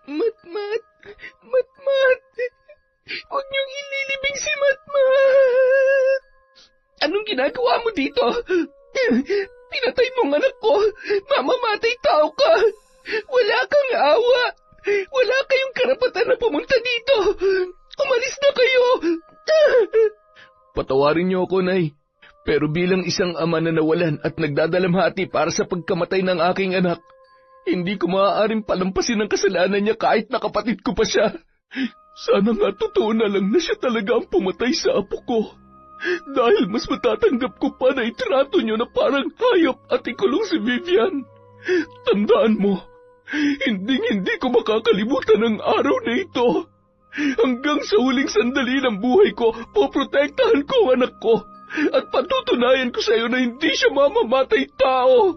Matmat! Matmat! Huwag niyong ililibing si Matmat! Anong ginagawa mo dito? Pinatay mong anak ko! Mamamatay tao ka! Wala kang awa! Wala kayong karapatan na pumunta dito! Umalis na kayo! Patawarin niyo ako, Nay. Pero bilang isang ama na nawalan at nagdadalamhati para sa pagkamatay ng aking anak, hindi ko maaaring palampasin ang kasalanan niya kahit na kapatid ko pa siya. Sana nga totoo na lang na siya talaga ang pumatay sa apo ko. Dahil mas matatanggap ko pa na itrato niyo na parang hayop at ikulong si Vivian. Tandaan mo, hindi ko makakalimutan ang araw na ito. Hanggang sa huling sandali ng buhay ko, poprotektahan ko ang anak ko at patutunayan ko sa iyo na hindi siya mamamatay tao.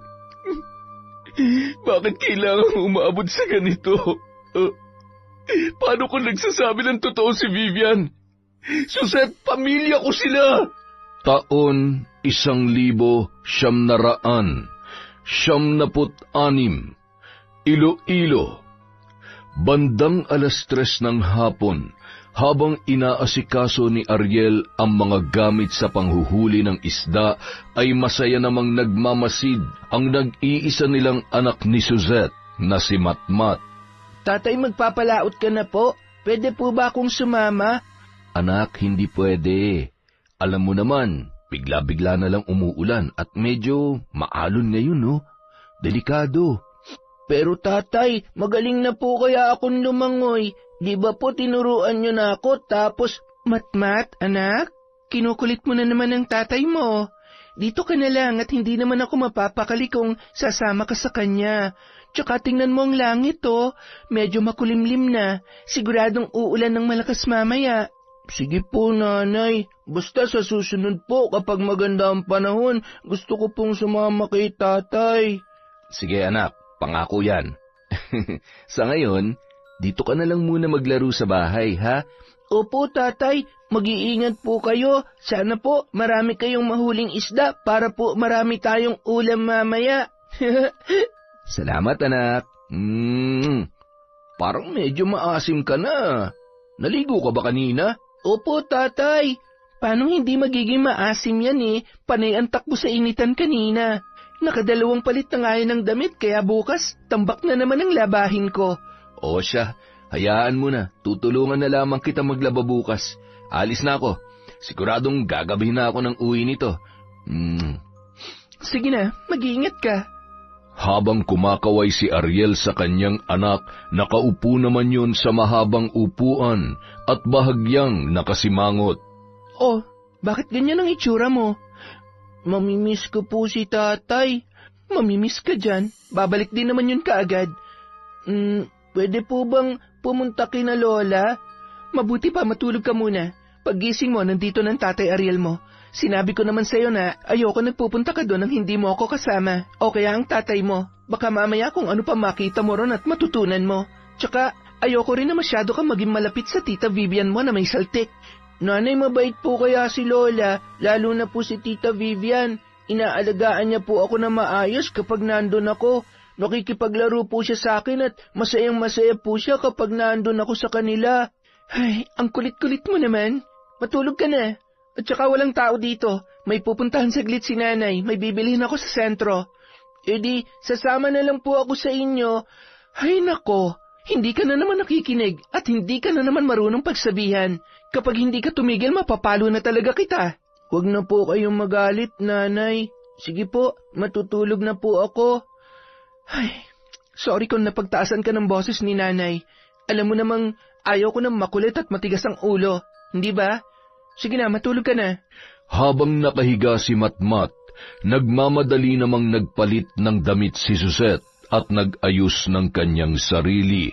Bakit kailangan umabot sa ganito? Paano kung nagsasabi ng totoo si Vivian? Suset, pamilya ko sila! Taon 1996, Iloilo. Bandang 3:00 ng hapon, habang inaasikaso ni Ariel ang mga gamit sa panghuhuli ng isda, ay masaya namang nagmamasid ang nag-iisa nilang anak ni Suzette na si Matmat. Tatay, magpapalaot ka na po. Pwede po ba akong sumama? Anak, hindi pwede. Alam mo naman, bigla-bigla na lang umuulan at medyo maalon ngayon, no? Delikado. Pero tatay, magaling na po kaya akong lumangoy. Di ba po tinuruan niyo na ako tapos... Matmat, anak, kinukulit mo na naman ang tatay mo. Dito ka na lang at hindi naman ako mapapakali kung sasama ka sa kanya. Tsaka tingnan mo ang langit, oh. Medyo makulimlim na. Siguradong uulan ng malakas mamaya. Sige po, nanay. Basta sa susunod po kapag maganda ang panahon, gusto ko pong sumama kay tatay. Sige anak, pangako yan. Sa ngayon, dito ka na lang muna maglaro sa bahay, ha? Opo, tatay. Mag-iingat po kayo. Sana po marami kayong mahuling isda para po marami tayong ulam mamaya. Salamat, anak. Parang medyo maasim ka na. Naligo ka ba kanina? Opo, tatay. Paano hindi magiging maasim yan eh? Panay ang takbo sa initan kanina. Nakadalawang palit na nga yan ng damit, kaya bukas, tambak na naman ang labahin ko. O siya, hayaan mo na. Tutulungan na lamang kita maglaba bukas. Alis na ako. Siguradong gagabihin na ako ng uwi nito. Sige na, mag-iingat ka. Habang kumakaway si Ariel sa kanyang anak, nakaupo naman yun sa mahabang upuan at bahagyang nakasimangot. Oh, bakit ganyan ang itsura mo? Mamimiss ko po si tatay. Mamimiss ka dyan? Babalik din naman yun kaagad. Pwede po bang pumunta kina Lola? Mabuti pa matulog ka muna. Paggising mo, nandito ng tatay Ariel mo. Sinabi ko naman sa'yo na ayoko nagpupunta ka doon nang hindi mo ako kasama. O kaya ang tatay mo. Baka mamaya kung ano pa makita mo ron at matutunan mo. Tsaka ayoko rin na masyado kang maging malapit sa tita Vivian mo na may saltik. Nanay, mabait po kaya si Lola, lalo na po si tita Vivian. Inaalagaan niya po ako na maayos kapag nandun ako. Nakikipaglaro po siya sa akin at masayang masaya po siya kapag nandun ako sa kanila. Ay, ang kulit-kulit mo naman. Matulog ka na. At saka walang tao dito. May pupuntahan saglit si nanay. May bibilhin ako sa sentro. E di, sasama na lang po ako sa inyo. Ay nako, hindi ka na naman nakikinig at hindi ka na naman marunong pagsabihan. Kapag hindi ka tumigil, mapapalo na talaga kita. Huwag na po kayong magalit, nanay. Sige po, matutulog na po ako. Ay, sorry kung napagtaasan ka ng boses ni nanay. Alam mo namang ayaw ko nang makulit at matigas ang ulo. Hindi ba? Sige na, matulog ka na. Habang nakahiga si Matmat, nagmamadali namang nagpalit ng damit si Suzette at nag-ayos ng kanyang sarili.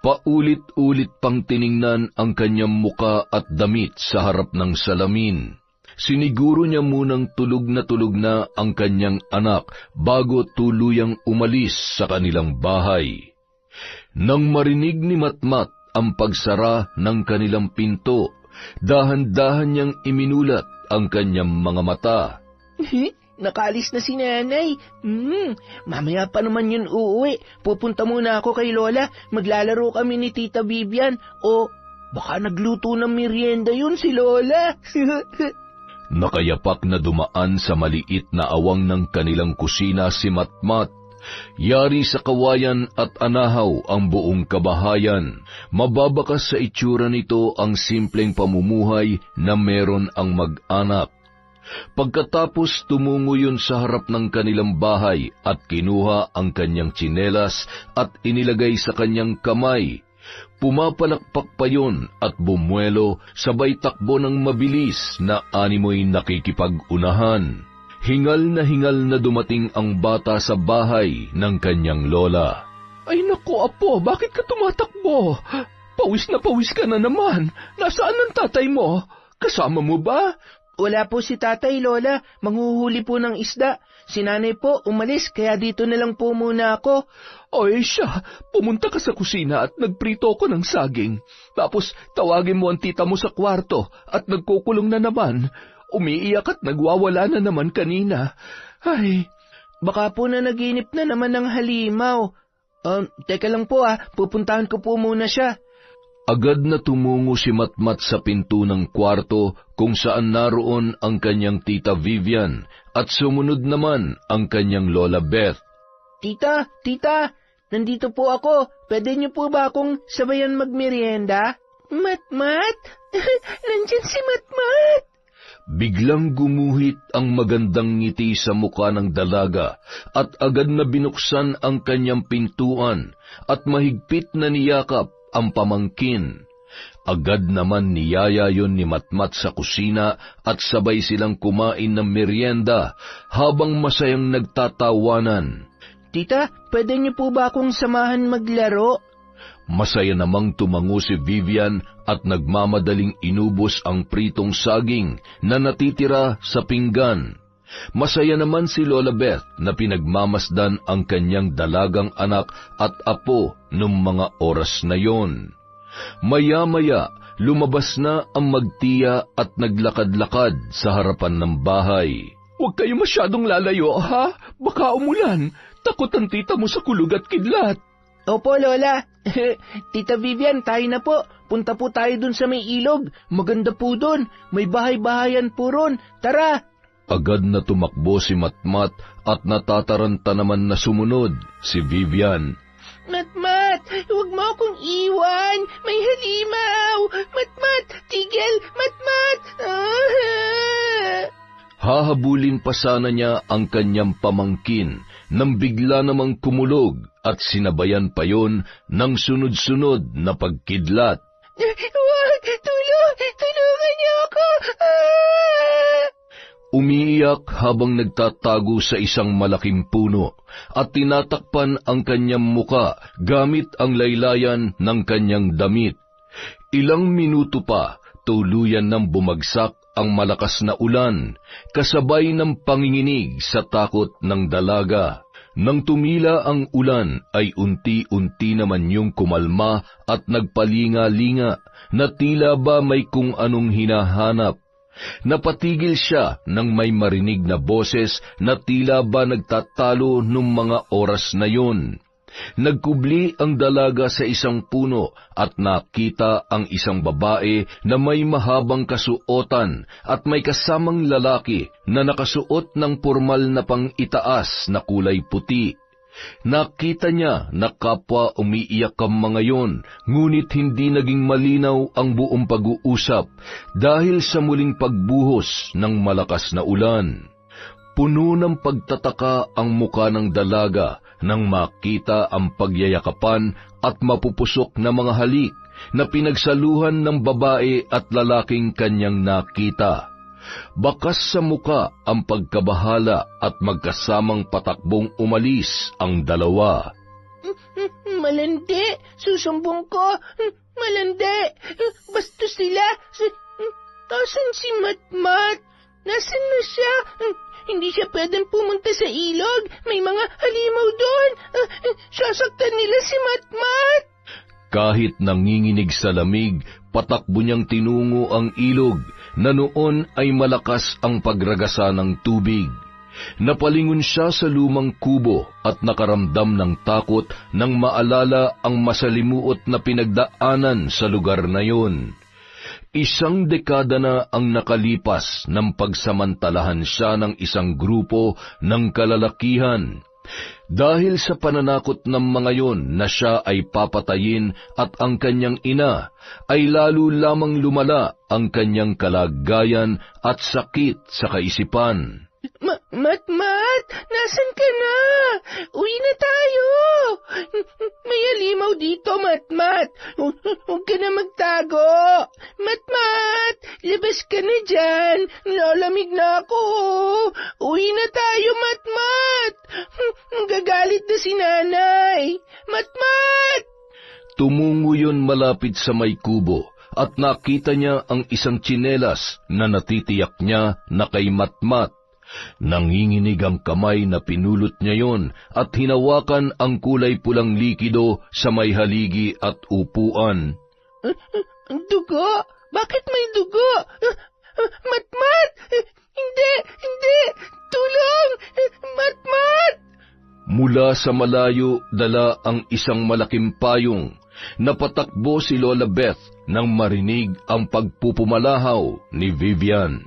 Paulit-ulit pang tiningnan ang kanyang muka at damit sa harap ng salamin. Siniguro niya munang tulog na ang kanyang anak bago tuluyang umalis sa kanilang bahay. Nang marinig ni Matmat ang pagsara ng kanilang pinto, dahan-dahan niyang iminulat ang kanyang mga mata. nakaalis na si nanay. Mamaya pa naman yun uuwi. Pupunta muna ako kay Lola. Maglalaro kami ni Tita Vivian. O baka nagluto ng merienda yun si Lola. Nakayapak na dumaan sa maliit na awang ng kanilang kusina si Matmat. Yari sa kawayan at anahaw ang buong kabahayan. Mababakas sa itsura nito ang simpleng pamumuhay na meron ang mag-anak. Pagkatapos tumungo yun sa harap ng kanilang bahay at kinuha ang kanyang tsinelas at inilagay sa kanyang kamay. Pumapalakpak pa yun at bumuelo sabay takbo ng mabilis na animoy nakikipag-unahan. Hingal na dumating ang bata sa bahay ng kanyang lola. Ay naku, apo, bakit ka tumatakbo? Pawis ka na naman. Nasaan ang tatay mo? Kasama mo ba? Wala po si tatay, Lola. Manghuhuli po ng isda. Si nanay po umalis, kaya dito na lang po muna ako. Oy siya, pumunta ka sa kusina at nagprito ko ng saging. Tapos tawagin mo ang tita mo sa kwarto at nagkukulong na naman. Umiiyak at nagwawala na naman kanina. Ay, baka po na naginip na naman ng halimaw. Teka lang po pupuntahan ko po muna siya. Agad na tumungo si Matmat sa pinto ng kwarto kung saan naroon ang kanyang tita Vivian at sumunod naman ang kanyang lola Beth. Tita, nandito po ako. Pwede niyo po ba akong sabayan magmerienda? Matmat? Nandyan si Matmat. Biglang gumuhit ang magandang ngiti sa mukha ng dalaga at agad na binuksan ang kanyang pintuan at mahigpit na niyakap ang pamangkin. Agad naman niyaya yon ni Matmat sa kusina at sabay silang kumain ng merienda habang masayang nagtatawanan. Tita, pwede niyo po ba akong samahan maglaro? Masaya namang tumango si Vivian at nagmamadaling inubos ang pritong saging na natitira sa pinggan. Masaya naman si Lola Beth na pinagmamasdan ang kanyang dalagang anak at apo nung mga oras na yon. Maya-maya, lumabas na ang magtiya at naglakad-lakad sa harapan ng bahay. Huwag kayo masyadong lalayo, ha? Baka umulan. Takot ang tita mo sa kulog at kidlat. Opo, Lola. Tita Vivian, tayo na po. Punta po tayo dun sa may ilog. Maganda po dun. May bahay-bahayan po ron. Tara! Agad na tumakbo si Matmat at natataranta naman na sumunod si Vivian. Matmat, huwag mo akong iwan. May halimaw. Matmat, tigil. Matmat! Hahabulin pa sana niya ang kanyang pamangkin nang bigla namang kumulog at sinabayan pa yon ng sunod-sunod na pagkidlat. Huwag! Tulungan niyo ako! Umiiyak habang nagtatago sa isang malaking puno at tinatakpan ang kanyang muka gamit ang laylayan ng kanyang damit. Ilang minuto pa, tuluyan nang bumagsak ang malakas na ulan, kasabay ng panginginig sa takot ng dalaga. Nang tumila ang ulan ay unti-unti naman yung kumalma at nagpalinga-linga na tila ba may kung anong hinahanap. Napatigil siya nang may marinig na boses na tila ba nagtatalo nung mga oras na yun. Nagkubli ang dalaga sa isang puno at nakita ang isang babae na may mahabang kasuotan at may kasamang lalaki na nakasuot ng pormal na pang-itaas na kulay puti. Nakita niya na kapwa umiiyak ang mga yon, ngunit hindi naging malinaw ang buong pag-uusap dahil sa muling pagbuhos ng malakas na ulan. Puno ng pagtataka ang muka ng dalaga nang makita ang pagyayakapan at mapupusok na mga halik na pinagsaluhan ng babae at lalaking kanyang nakita. Bakas sa muka ang pagkabahala at magkasamang patakbong umalis ang dalawa. Malandi! Susumbong ko! Malandi! Bastos sila! Tasan si Matmat? Nasaan na siya? Hindi siya pwedeng pumunta sa ilog. May mga halimaw doon. Sasaktan nila si Matmat. Kahit nanginginig sa lamig, patakbo niyang tinungo ang ilog na noon ay malakas ang pagragasa ng tubig. Napalingon siya sa lumang kubo at nakaramdam ng takot nang maalala ang masalimuot na pinagdaanan sa lugar na yun. 1 dekada na ang nakalipas nang pagsamantalahan siya ng isang grupo ng kalalakihan. Dahil sa pananakot ng mga yon na siya ay papatayin at ang kanyang ina, ay lalo lamang lumala ang kanyang kalagayan at sakit sa kaisipan. Matmat, nasan ka na? Uwi na tayo. May halimaw dito, Matmat. Huwag ka na magtago. Matmat, labas ka na dyan. Lalamig na ako. Uwi na tayo, Matmat. Gagalit na si nanay. Matmat! Tumungo yun malapit sa may kubo at nakita niya ang isang tsinelas na natitiyak niya na kay Matmat. Nanginginig ang kamay na pinulot niya yon at hinawakan ang kulay pulang likido sa may haligi at upuan. Dugo? Bakit may dugo? Matmat! Hindi! Tulong! Matmat! Mula sa malayo, dala ang isang malaking payong. Napatakbo si Lola Beth nang marinig ang pagpupumalahaw ni Vivian.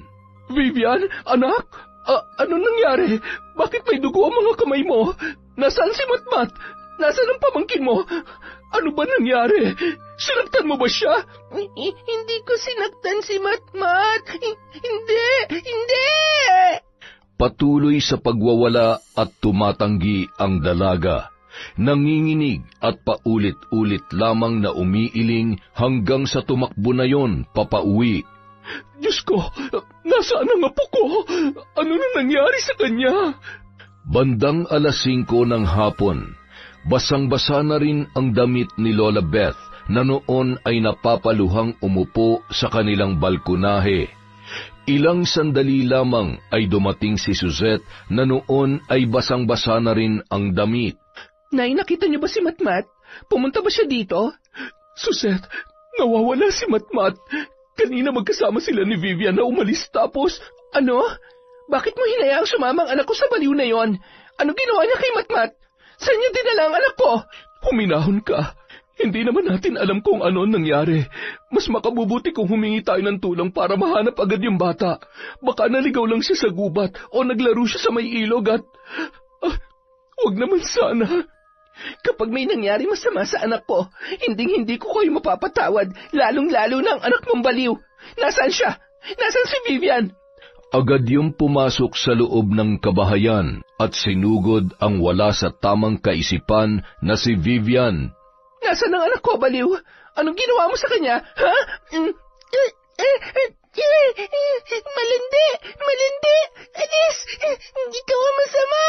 Vivian, anak? Ano nangyari? Bakit may dugo ang mga kamay mo? Nasaan si Matmat? Nasaan ang pamangkin mo? Ano ba nangyari? Sinaktan mo ba siya? Hindi ko sinaktan si Matmat. Hindi! Patuloy sa pagwawala at tumatanggi ang dalaga. Nanginginig at paulit-ulit lamang na umiiling hanggang sa tumakbo na yon papauwi. Diyos ko, nasaan ang apo ko? Ano na nangyari sa kanya? Bandang 5:00 ng hapon, basang-basa na rin ang damit ni Lola Beth na noon ay napapaluhang umupo sa kanilang balkonahe. Ilang sandali lamang ay dumating si Suzette na noon ay basang-basa na rin ang damit. Nay, nakita niyo ba si Matmat? Pumunta ba siya dito? Suzette, nawawala si Matmat. Kanina magkasama sila ni Vivian na umalis tapos... Ano? Bakit mo hinayaang sumama ang anak ko sa baliw na yon? Ano ginawa niya kay Matmat? Saan niya dinala ang anak ko? Huminahon ka. Hindi naman natin alam kung ano nangyari. Mas makabubuti kung humingi tayo ng tulong para mahanap agad yung bata. Baka naligaw lang siya sa gubat o naglaro siya sa may ilog at... Huwag naman sana. Kapag may nangyari masama sa anak ko, hindi ko kayo mapapatawad, lalong-lalo na ang anak mong baliw. Nasaan siya? Nasaan si Vivian? Agad yung pumasok sa loob ng kabahayan at sinugod ang wala sa tamang kaisipan na si Vivian. Nasaan ang anak ko, baliw? Anong ginawa mo sa kanya, ha? Malindi! Alis! Ikaw ang masama!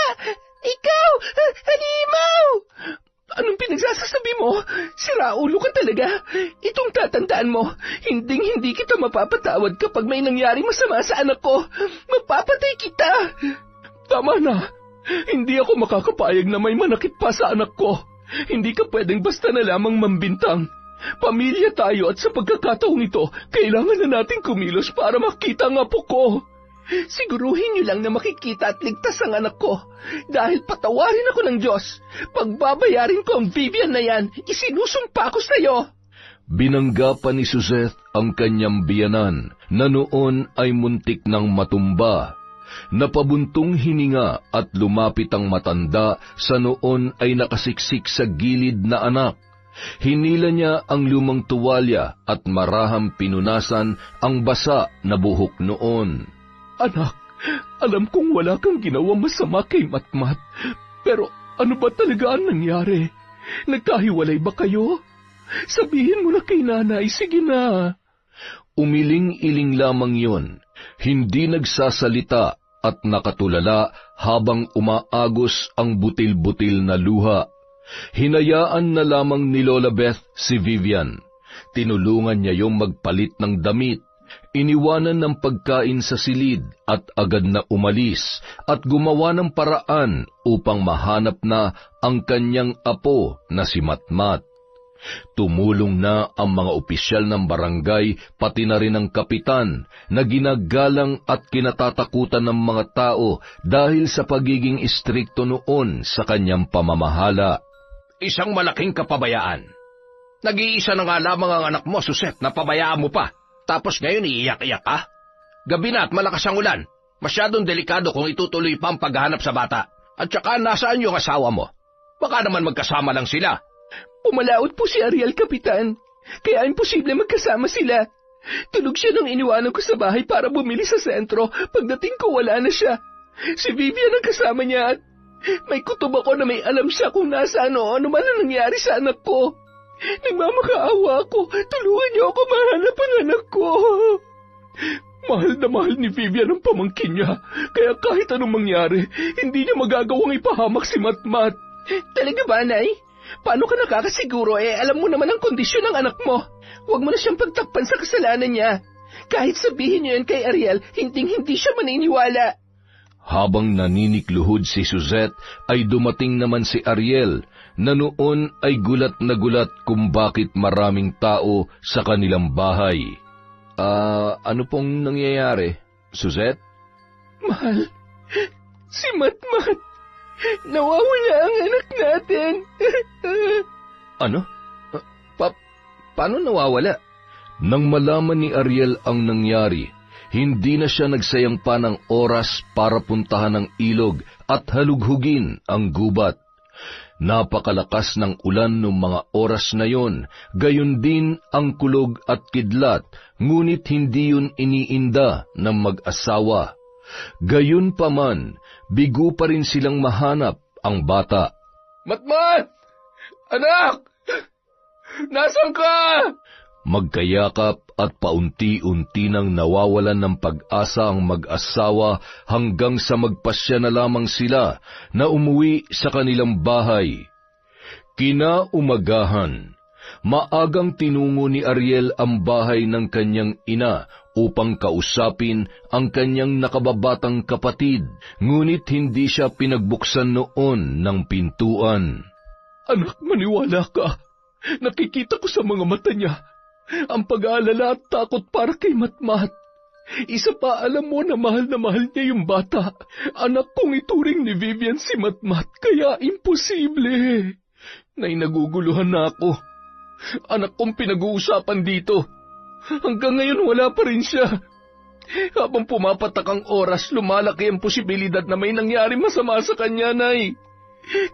Ikaw! Halimaw! Anong pinagsasasabi mo? Siraulo ka talaga. Itong tatandaan mo, hindi kita mapapatawad kapag may nangyari masama sa anak ko. Mapapatay kita! Tama na. Hindi ako makakapayag na may manakit pa sa anak ko. Hindi ka pwedeng basta na lamang mambintang. Pamilya tayo at sa pagkakataong ito, kailangan na nating kumilos para makita ang apo ko. Siguruhin niyo lang na makikita at ligtas ang anak ko. Dahil patawarin ako ng Diyos. Pagbabayarin ko ang Vivian na yan, isinusumpa ko sa iyo. Binangga pa ni Suzette ang kanyang biyanan na noon ay muntik ng matumba. Napabuntong hininga at lumapit ang matanda sa noon ay nakasiksik sa gilid na anak. Hinila niya ang lumang tuwalya at marahang pinunasan ang basa na buhok noon. Anak, alam kong wala kang ginawang masama kay Matmat, pero ano ba talaga ang nangyari? Nagkahiwalay ba kayo? Sabihin mo na kay nanay, sige na. Umiling-iling lamang yon, hindi nagsasalita at nakatulala habang umaagos ang butil-butil na luha. Hinayaan na lamang ni Lola Beth si Vivian. Tinulungan niya yung magpalit ng damit. Iniwanan ng pagkain sa silid at agad na umalis at gumawa ng paraan upang mahanap na ang kanyang apo na si Matmat. Tumulong na ang mga opisyal ng barangay pati na rin ang kapitan na ginagalang at kinatatakutan ng mga tao dahil sa pagiging istrikto noon sa kanyang pamamahala. Isang malaking kapabayaan. Nag-iisa na nga lamang ang anak mo, Suset, na pabayaan mo pa. Tapos ngayon iiyak-iyak ka? Gabi na at malakas ang ulan. Masyadong delikado kung itutuloy pa ang paghahanap sa bata. At saka nasaan yung asawa mo? Baka naman magkasama lang sila. Pumalaot po si Ariel, Kapitan. Kaya imposible magkasama sila. Tulog siya nung iniwanan ko sa bahay para bumili sa sentro. Pagdating ko, wala na siya. Si Vivian ang kasama niya at may kutob ako na may alam siya kung nasaan o ano man ang nangyari sa anak ko. Nagmamakaawa ako. Tulungan niyo ako mahanap ang anak ko. Mahal na mahal ni Vivian ang pamangkin niya. Kaya kahit anong mangyari, hindi niya magagawang ipahamak si Matmat. Talaga ba, Nay? Paano ka nakakasiguro? Alam mo naman ang kondisyon ng anak mo. Huwag mo na siyang pagtakpan sa kasalanan niya. Kahit sabihin niyo yan kay Ariel, hindi siya maniniwala. Habang naninikluhod si Suzette, ay dumating naman si Ariel, na noon ay gulat na gulat kung bakit maraming tao sa kanilang bahay. Ano pong nangyayari, Suzette? Mahal, si Matmat. Nawawala ang anak natin. Ano? Paano nawawala? Nang malaman ni Ariel ang nangyari, hindi na siya nagsayang pa ng oras para puntahan ang ilog at halughugin ang gubat. Napakalakas ng ulan noong mga oras na yon, gayon din ang kulog at kidlat, ngunit hindi yun iniinda ng mag-asawa. Gayon pa man, bigo pa rin silang mahanap ang bata. Matmat! Anak! Nasaan ka? Magkayakap at paunti-unti nang nawawalan ng pag-asa ang mag-asawa hanggang sa magpasya na lamang sila na umuwi sa kanilang bahay. Kinaumagahan, maagang tinungo ni Ariel ang bahay ng kanyang ina upang kausapin ang kanyang nakababatang kapatid, ngunit hindi siya pinagbuksan noon ng pintuan. Anak, maniwala ka. Nakikita ko sa mga mata niya ang pag-aalala at takot para kay Matmat. Isa pa, alam mo na mahal niya yung bata. Anak kong ituring ni Vivian si Matmat, kaya imposible. Nay, naguguluhan na ako. Anak kong pinag-uusapan dito. Hanggang ngayon wala pa rin siya. Habang pumapatak ang oras, lumalaki ang posibilidad na may nangyari masama sa kanya, Nay.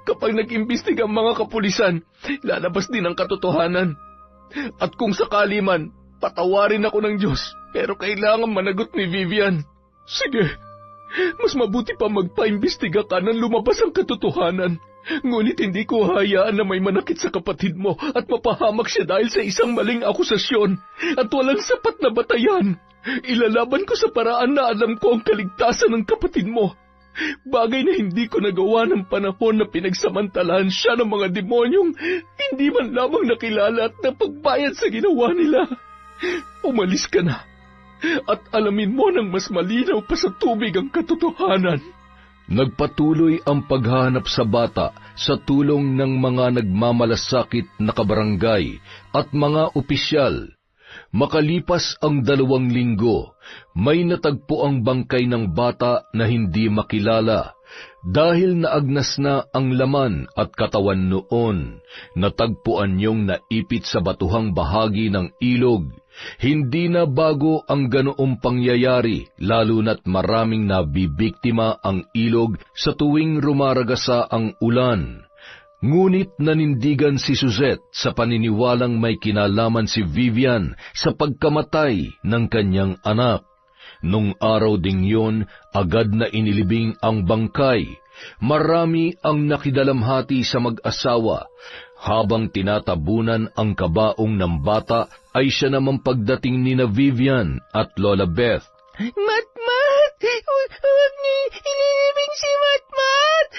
Kapag nag-imbestiga ang mga kapulisan, lalabas din ang katotohanan. At kung sakali man, patawarin ako ng Diyos, pero kailangan managot ni Vivian. Sige, mas mabuti pa magpaimbestiga ka nang lumabas ang katotohanan. Ngunit hindi ko hayaan na may manakit sa kapatid mo at mapahamak siya dahil sa isang maling akusasyon at walang sapat na batayan. Ilalaban ko sa paraan na alam ko ang kaligtasan ng kapatid mo. Bagay na hindi ko nagawa ng panahon na pinagsamantalahan siya ng mga demonyong hindi man lamang nakilala at napagbayad sa ginawa nila. Umalis ka na at alamin mo ng mas malinaw pa sa tubig ang katotohanan. Nagpatuloy ang paghahanap sa bata sa tulong ng mga nagmamalasakit na kabarangay at mga opisyal. Makalipas ang 2 linggo, may natagpo ang bangkay ng bata na hindi makilala. Dahil naagnas na ang laman at katawan noon, natagpuan niyong naipit sa batuhang bahagi ng ilog. Hindi na bago ang ganoong pangyayari, lalo na't maraming nabibiktima ang ilog sa tuwing rumaragasa ang ulan. Ngunit nanindigan si Suzette sa paniniwalang may kinalaman si Vivian sa pagkamatay ng kanyang anak. Nung araw ding yun, agad na inilibing ang bangkay. Marami ang nakidalamhati sa mag-asawa. Habang tinatabunan ang kabaong ng bata, ay siya naman pagdating ni na Vivian at Lola Beth. Matmat! Huwag niyo inilibing si Matmat!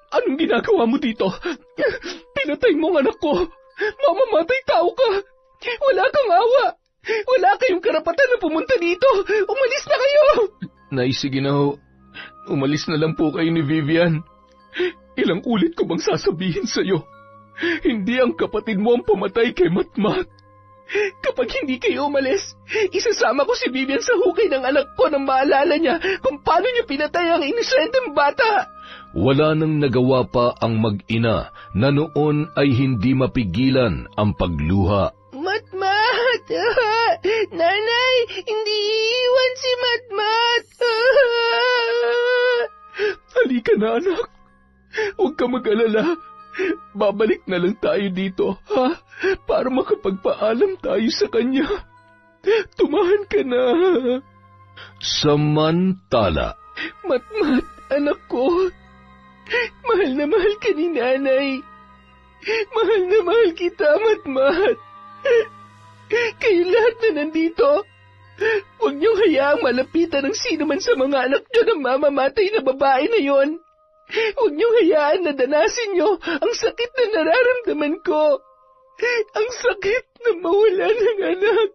Anong ginagawa mo dito? Pinatay mo ang anak ko. Mamamatay tao ka. Wala kang awa. Wala kayong karapatan na pumunta dito. Umalis na kayo. Nay, sige na ho. Umalis na lang po kayo ni Vivian. Ilang ulit ko bang sasabihin sa'yo? Hindi ang kapatid mo ang pumatay kay Matmat. Kapag hindi kayo umalis, isasama ko si Vivian sa hukay ng anak ko nang maalala niya kung paano niya pinatay ang inosenteng bata. Wala nang nagawa pa ang mag-ina na noon ay hindi mapigilan ang pagluha. Matmat! Nanay, hindi iiwan si Matmat! Halika na, anak. Huwag ka mag-alala. Babalik na lang tayo dito, ha? Para makapagpaalam tayo sa kanya. Tumahan ka na. Samantala, Matmat, anak ko. Mahal na mahal ka ni nanay. Mahal na mahal kita, Matmat. Kayo lahat na nandito, huwag niyong hayaang malapitan ng sino man sa mga anak niyo ng mamamatay na babae na yon. Huwag niyong hayaan na danasin niyo ang sakit na nararamdaman ko. Ang sakit na mawala ng anak.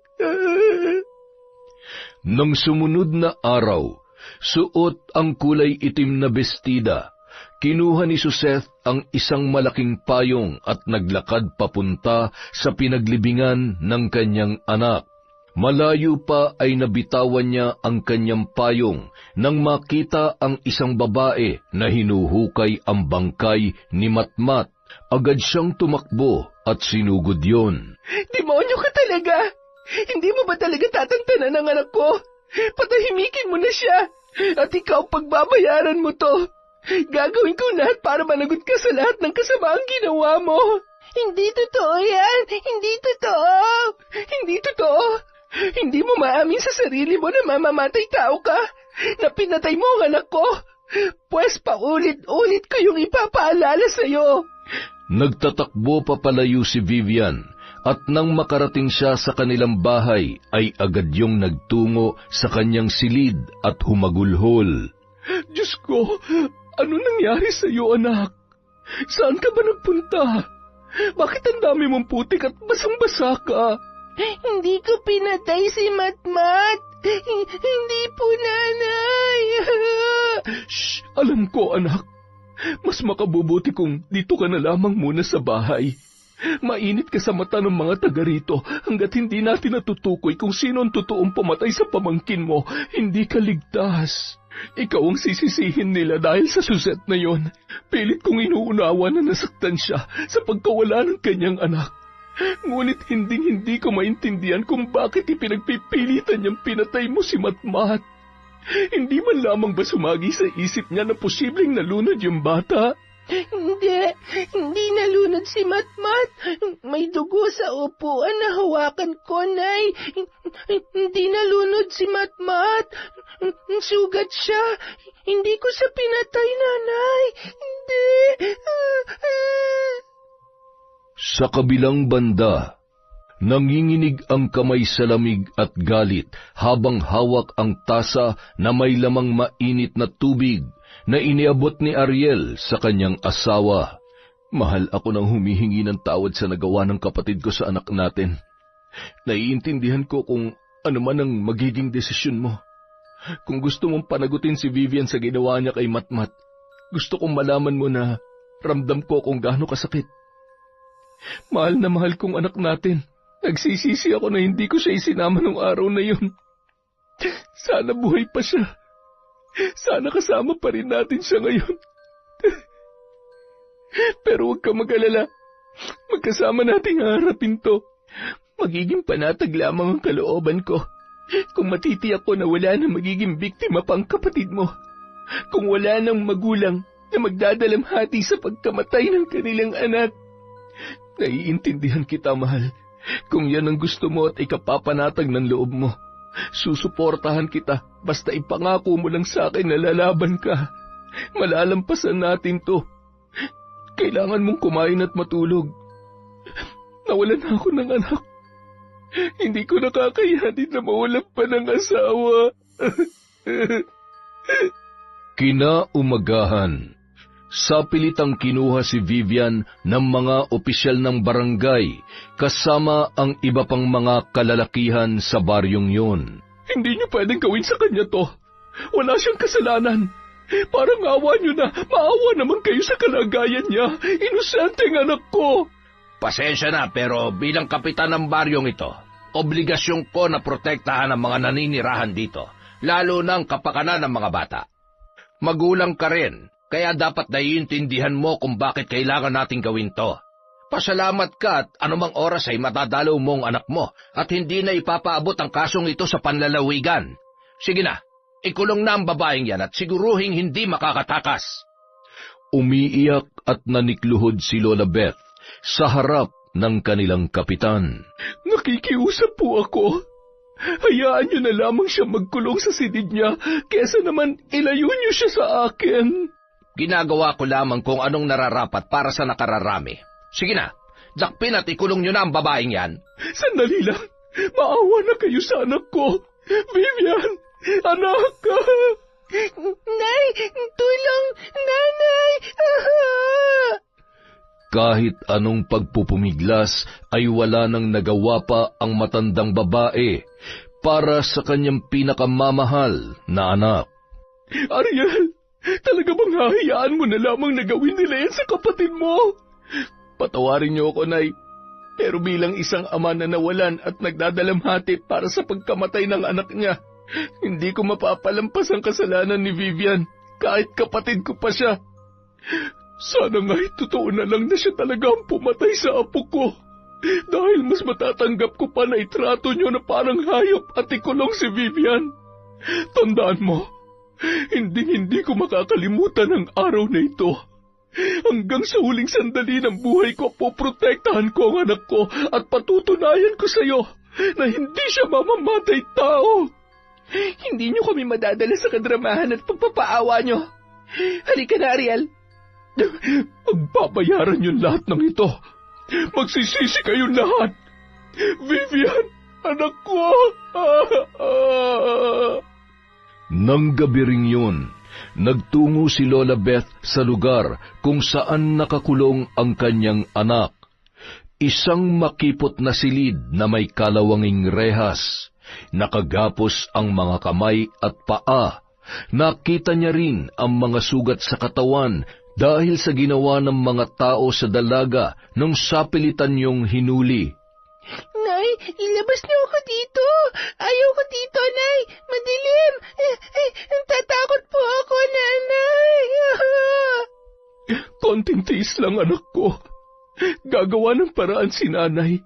nang sumunod na araw, suot ang kulay itim na bestida, kinuha ni Suseth ang isang malaking payong at naglakad papunta sa pinaglibingan ng kanyang anak. Malayo pa ay nabitawan niya ang kanyang payong nang makita ang isang babae na hinuhukay ang bangkay ni Matmat. Agad siyang tumakbo at sinugod yon. Demonyo ka talaga! Hindi mo ba talaga tatantanan ang anak ko? Patahimikin mo na siya at ikaw pagbabayaran mo to. Gagawin ko lahat para managot ka sa lahat ng kasamaang ginawa mo. Hindi totoo yan! Hindi totoo! Hindi totoo! Hindi mo maamin sa sarili mo na mamamatay tao ka, na pinatay mo ang anak ko. Pwes paulit-ulit ko yung ipapaalala sa'yo. Nagtatakbo papalayo si Vivian at nang makarating siya sa kanilang bahay ay agad yung nagtungo sa kanyang silid at humagulhol. Diyos ko, ano nangyari sa'yo, anak? Saan ka ba nagpunta? Bakit ang dami mong putik at basang-basa ka? Hindi ko pinatay si Matmat. Hindi po, nanay. Shh! Alam ko, anak. Mas makabubuti kung dito ka na lamang muna sa bahay. Mainit ka sa mata ng mga taga rito hanggat hindi natin natutukoy kung sino ang totoong pumatay sa pamangkin mo. Hindi ka ligtas. Ikaw ang sisisihin nila dahil sa Suseth na yon. Pilit kong inuunawa na nasaktan siya sa pagkawala ng kanyang anak. Ngunit hindi ko maintindihan kung bakit ipinagpipilitan niyang pinatay mo si Matmat. Hindi man lamang ba sumagi sa isip niya na posibleng nalunod yung bata? Hindi nalunod si Matmat. May dugo sa upuan na hawakan ko, Nay. Hindi nalunod si Matmat. Sugat siya. Hindi ko siya pinatay, Nanay. Hindi. Sa kabilang banda, nanginginig ang kamay sa lamig at galit habang hawak ang tasa na may lamang mainit na tubig na iniabot ni Ariel sa kanyang asawa. Mahal, ako nang humihingi ng tawad sa nagawa ng kapatid ko sa anak natin. Naiintindihan ko kung ano man ang magiging desisyon mo. Kung gusto mong panagutin si Vivian sa ginawa niya kay Matmat, gusto kong malaman mo na ramdam ko kung gaano kasakit. Mahal na mahal kong anak natin. Nagsisisi ako na hindi ko siya isinama nung araw na yun. Sana buhay pa siya. Sana kasama pa rin natin siya ngayon. Pero huwag ka mag-alala. Magkasama nating haharapin to. Magiging panatag lamang ang kalooban ko. Kung matitiyak ko na wala na magiging biktima pang kapatid mo. Kung wala nang magulang na magdadalamhati sa pagkamatay ng kanilang anak. Naiintindihan kita, mahal. Kung yan ang gusto mo at ikapapanatag ng loob mo, susuportahan kita basta ipangako mo lang sa akin na lalaban ka. Malalampasan natin to. Kailangan mong kumain at matulog. Nawalan ako ng anak. Hindi ko nakakayanin na mawalan pa ng asawa. Kinaumagahan, sa pilitang kinuha si Vivian ng mga opisyal ng barangay kasama ang iba pang mga kalalakihan sa baryong yun. Hindi niyo pwedeng gawin sa kanya to. Wala siyang kasalanan. Parang awa nyo na. Maawa naman kayo sa kalagayan niya. Inosenteng anak ko. Pasensya na, pero bilang kapitan ng baryong ito, obligasyon ko na protektahan ang mga naninirahan dito, lalo na ang kapakanan ng mga bata. Magulang ka rin, kaya dapat naiintindihan mo kung bakit kailangan nating gawin to. Pasalamat ka at anumang oras ay matadalaw mo ang anak mo at hindi na ipapaabot ang kasong ito sa panlalawigan. Sige na, ikulong na ang babaeng yan at siguruhing hindi makakatakas. Umiiyak at nanikluhod si Lola Beth sa harap ng kanilang kapitan. Nakikiusap po ako. Hayaan niyo na lamang siya magkulong sa silid niya, kesa naman ilayo niyo siya sa akin. Ginagawa ko lamang kung anong nararapat para sa nakararami. Sige na, dakpin at ikulong niyo na ang babaeng yan. Sandali lang, maawa na kayo sa anak ko. Vivian, anak ka. Nay, tulong, nanay! Kahit anong pagpupumiglas ay wala nang nagawa pa ang matandang babae para sa kanyang pinakamamahal na anak. Ariel, talaga bang hahayaan mo na lamang na gawin nila yan sa kapatid mo? Patawarin niyo ako, Nay. Pero bilang isang ama na nawalan at nagdadalamhati para sa pagkamatay ng anak niya, hindi ko mapapalampas ang kasalanan ni Vivian, kahit kapatid ko pa siya. Sana nga'y totoo na lang na siya talaga ang pumatay sa apo ko. Dahil mas matatanggap ko pa na itrato niyo na parang hayop at ikulong si Vivian. Tandaan mo, hindi ko makakalimutan ang araw na ito. Hanggang sa huling sandali ng buhay ko, poprotektahan ko ang anak ko at patutunayan ko sa iyo na hindi siya mamamatay tao. Hindi niyo kami madadala sa kadramahan at pagpapaawa niyo. Halika na, Ariel. Magbabayaran yung lahat ng ito. Magsisisi kayong lahat. Vivian, anak ko. Nang gabi ring yun, nagtungo si Lola Beth sa lugar kung saan nakakulong ang kanyang anak. Isang makipot na silid na may kalawanging rehas. Nakagapos ang mga kamay at paa. Nakita niya rin ang mga sugat sa katawan dahil sa ginawa ng mga tao sa dalaga nung sapilitan niyong hinuli. Nay, ilabas niyo ako dito. Ayaw ko dito, Nay. Madilim. Tatakot po ako, Nanay. Konting tiis lang, anak ko. Gagawa ng paraan si Nanay.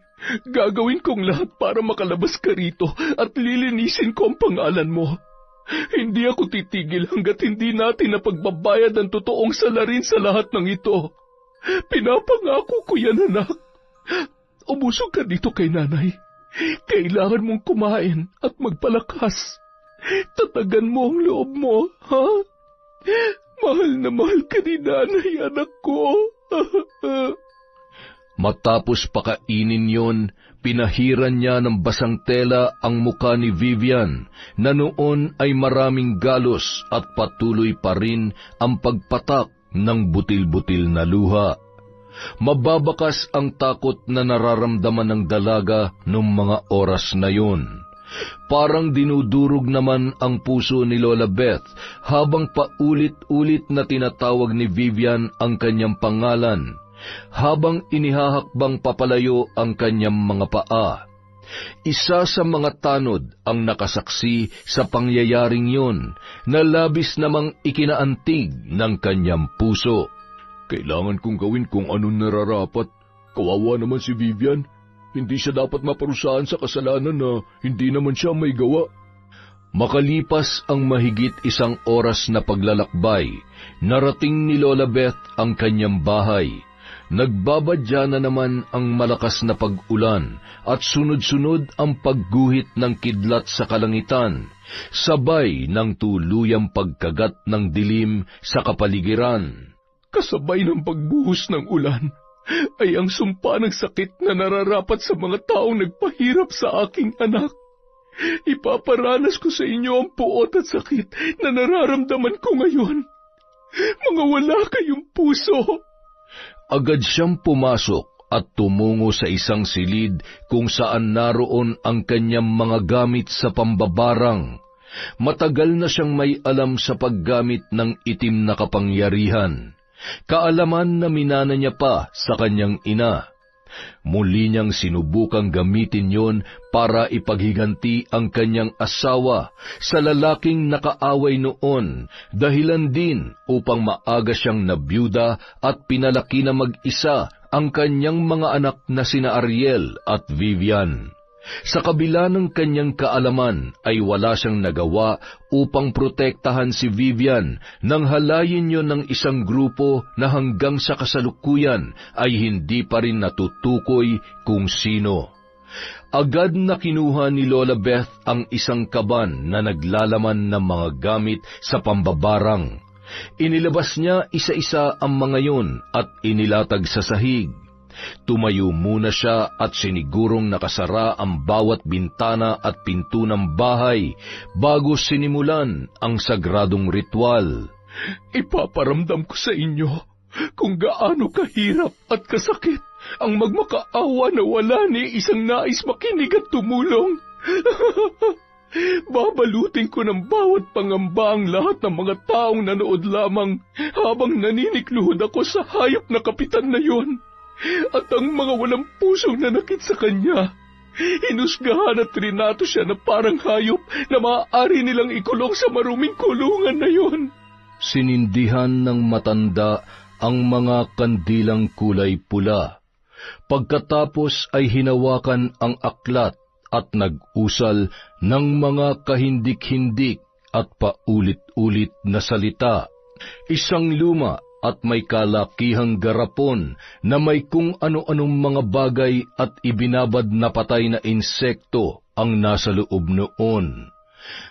Gagawin kong lahat para makalabas ka rito at lilinisin ko ang pangalan mo. Hindi ako titigil hanggat hindi natin napagbabayad ang totoong salarin sa lahat ng ito. Pinapangako ko yan, anak. Umusog ka dito kay Nanay. Kailangan mong kumain at magpalakas. Tatagan mo ang loob mo, ha? Mahal na mahal ka ni Nanay, anak ko. Matapos pakainin yon, pinahiran niya ng basang tela ang muka ni Vivian na noon ay maraming galos at patuloy pa rin ang pagpatak ng butil-butil na luha. Mababakas ang takot na nararamdaman ng dalaga noong mga oras na yun. Parang dinudurog naman ang puso ni Lola Beth habang paulit-ulit na tinatawag ni Vivian ang kanyang pangalan, habang inihahakbang papalayo ang kanyang mga paa. Isa sa mga tanod ang nakasaksi sa pangyayaring yun na labis namang ikinaantig ng kanyang puso. Kailangan kong gawin kung anong nararapat. Kawawa naman si Vivian. Hindi siya dapat maparusahan sa kasalanan na hindi naman siya may gawa. Makalipas ang mahigit 1 oras na paglalakbay, narating ni Lola Beth ang kanyang bahay. Nagbabadya na naman ang malakas na pag-ulan at sunod-sunod ang pagguhit ng kidlat sa kalangitan, sabay ng tuluyang pagkagat ng dilim sa kapaligiran. Kasabay ng pagbuhos ng ulan ay ang sumpa ng sakit na nararapat sa mga taong nagpahirap sa aking anak. Ipaparanas ko sa inyo ang puot at sakit na nararamdaman ko ngayon. Mga wala kayong puso. Agad siyang pumasok at tumungo sa isang silid kung saan naroon ang kanyang mga gamit sa pambabarang. Matagal na siyang may alam sa paggamit ng itim na kapangyarihan, kaalaman na minana niya pa sa kanyang ina. Muli niyang sinubukang gamitin yon para ipaghiganti ang kanyang asawa sa lalaking nakaaway noon, dahilan din upang maaga siyang nabiyuda at pinalaki na mag-isa ang kanyang mga anak na sina Ariel at Vivian. Sa kabila ng kanyang kaalaman ay wala siyang nagawa upang protektahan si Vivian nang halayin niyo ng isang grupo na hanggang sa kasalukuyan ay hindi pa rin natutukoy kung sino. Agad na kinuha ni Lola Beth ang isang kaban na naglalaman ng mga gamit sa pambabarang. Inilabas niya isa-isa ang mga yun at inilatag sa sahig. Tumayo muna siya at sinigurong nakasara ang bawat bintana at pinto ng bahay bago sinimulan ang sagradong ritual. Ipaparamdam ko sa inyo kung gaano kahirap at kasakit ang magmakaawa na wala ni isang nais makinig at tumulong. Babalutin ko ng bawat pangamba ang lahat ng mga taong nanood lamang habang naninikluhod ako sa hayop na kapitan na yon. At ang mga walang pusong nanakit sa kanya, hinusgahan at trinato siya na parang hayop na maaari nilang ikulong sa maruming kulungan na yon. Sinindihan ng matanda ang mga kandilang kulay pula. Pagkatapos ay hinawakan ang aklat at nag-usal ng mga kahindik-hindik at paulit-ulit na salita. Isang luma at may kalakihang garapon na may kung ano-anong mga bagay at ibinabad na patay na insekto ang nasa loob noon.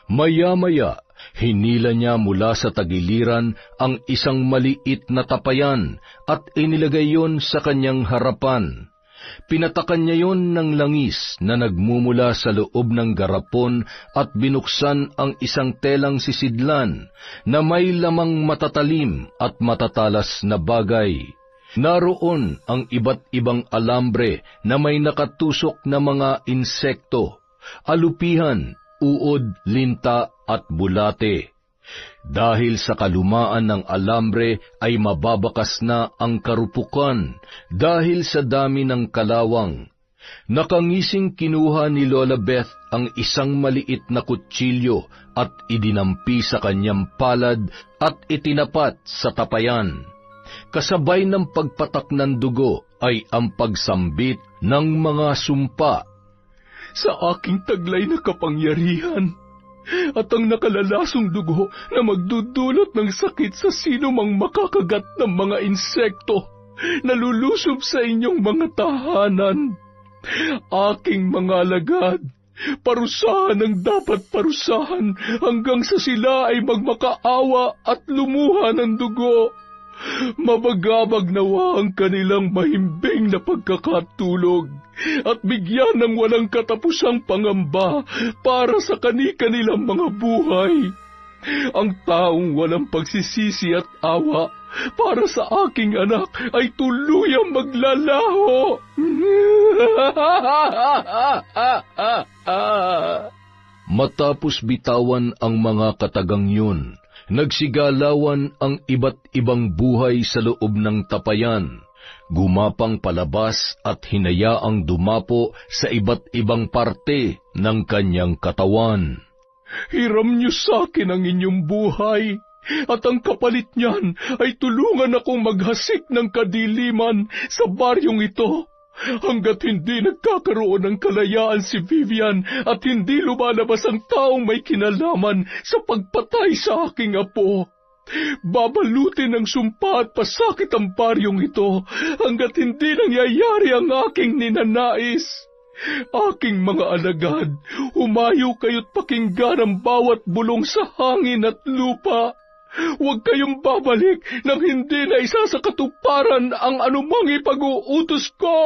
Maya-maya, hinila niya mula sa tagiliran ang isang maliit na tapayan at inilagay yon sa kanyang harapan. Pinatakan niya yon ng langis na nagmumula sa loob ng garapon at binuksan ang isang telang sisidlan na may lamang matatalim at matatalas na bagay. Naroon ang iba't ibang alambre na may nakatusok na mga insekto, alupihan, uod, linta at bulate. Dahil sa kalumaan ng alambre ay mababakas na ang karupukan dahil sa dami ng kalawang. Nakangising kinuha ni Lola Beth ang isang maliit na kutsilyo at idinampi sa kanyang palad at itinapat sa tapayan. Kasabay ng pagpatak ng dugo ay ang pagsambit ng mga sumpa. Sa aking taglay na kapangyarihan, at ang nakalalasong dugo na magdudulot ng sakit sa sino mang makakagat ng mga insekto na lulusob sa inyong mga tahanan. Aking mga alagad, parusahan ang dapat parusahan hanggang sa sila ay magmakaawa at lumuha ng dugo. Mabagabag nawa ang kanilang mahimbing na pagkakatulog at bigyan ng walang katapusang pangamba para sa kani-kanilang mga buhay. Ang taong walang pagsisisi at awa para sa aking anak ay tuluyang maglalaho. Matapos bitawan ang mga katagang yun, nagsigalawan ang iba't ibang buhay sa loob ng tapayan, gumapang palabas at hinayaang dumapo sa iba't ibang parte ng kanyang katawan. Hiram niyo sa akin ang inyong buhay, at ang kapalit niyan ay tulungan akong maghasik ng kadiliman sa baryong ito, hanggat hindi nagkakaroon ng kalayaan si Vivian at hindi lumalabas ang taong may kinalaman sa pagpatay sa aking apo. Babalutin ng sumpa at pasakit ang baryong ito hanggat hindi nangyayari ang aking ninanais. Aking mga alagad, humayo kayo't pakinggan ang bawat bulong sa hangin at lupa. Huwag kayong babalik nang hindi na isa sa katuparan ang anumang ipag-uutos ko.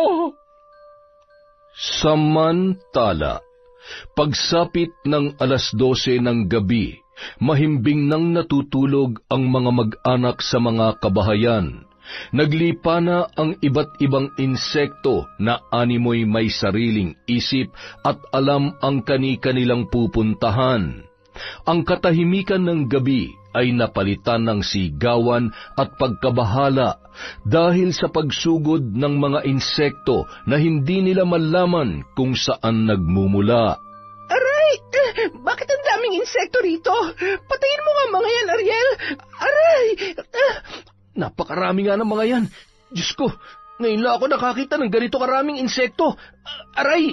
Samantala, pagsapit ng 12:00 ng gabi, mahimbing nang natutulog ang mga mag-anak sa mga kabahayan. Naglipa na ang iba't ibang insekto na animoy may sariling isip at alam ang kani-kanilang pupuntahan. Ang katahimikan ng gabi ay napalitan ng sigawan at pagkabahala dahil sa pagsugod ng mga insekto na hindi nila malaman kung saan nagmumula. Aray! Bakit ang daming insekto rito? Patayin mo nga mga yan, Ariel! Aray! Napakarami nga ng mga yan. Diyos ko, ngayon lang ako nakakita ng ganito karaming insekto. Aray!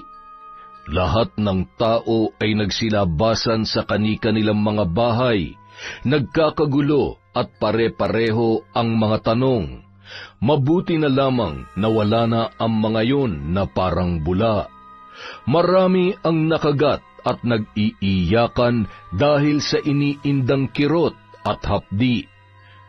Lahat ng tao ay nagsilabasan sa kani-kanilang mga bahay. Nagkakagulo at pare-pareho ang mga tanong. Mabuti na lamang na wala na ang mga yon na parang bula. Marami ang nakagat at nag-iiyakan dahil sa iniindang kirot at hapdi.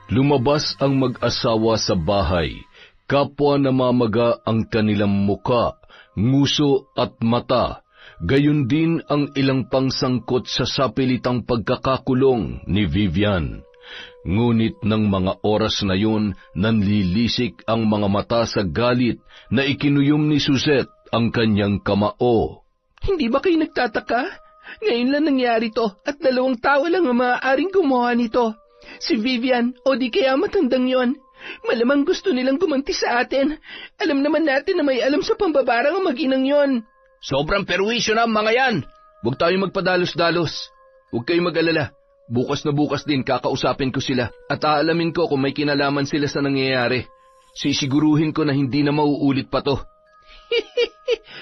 Lumabas ang mag-asawa sa bahay. Kapwa namamaga ang kanilang muka, nguso at mata. Gayon din ang ilang pangsangkot sa sapilitang pagkakakulong ni Vivian. Ngunit ng mga oras na yun, nanlilisik ang mga mata sa galit na ikinuyom ni Suzette ang kanyang kamao. Hindi ba kayo nagtataka? Ngayon lang nangyari to at 2 tao lang ang maaaring gumawa nito. Si Vivian o di kaya matandang yon. Malamang gusto nilang gumanti sa atin. Alam naman natin na may alam sa pambabarang ang mag-inang yon. Sobrang perwisyo na ang mga yan. Huwag tayong magpadalos-dalos. Huwag kayong mag-alala. Bukas na bukas din kakausapin ko sila at aalamin ko kung may kinalaman sila sa nangyayari. Sisiguruhin ko na hindi na mauulit pa to.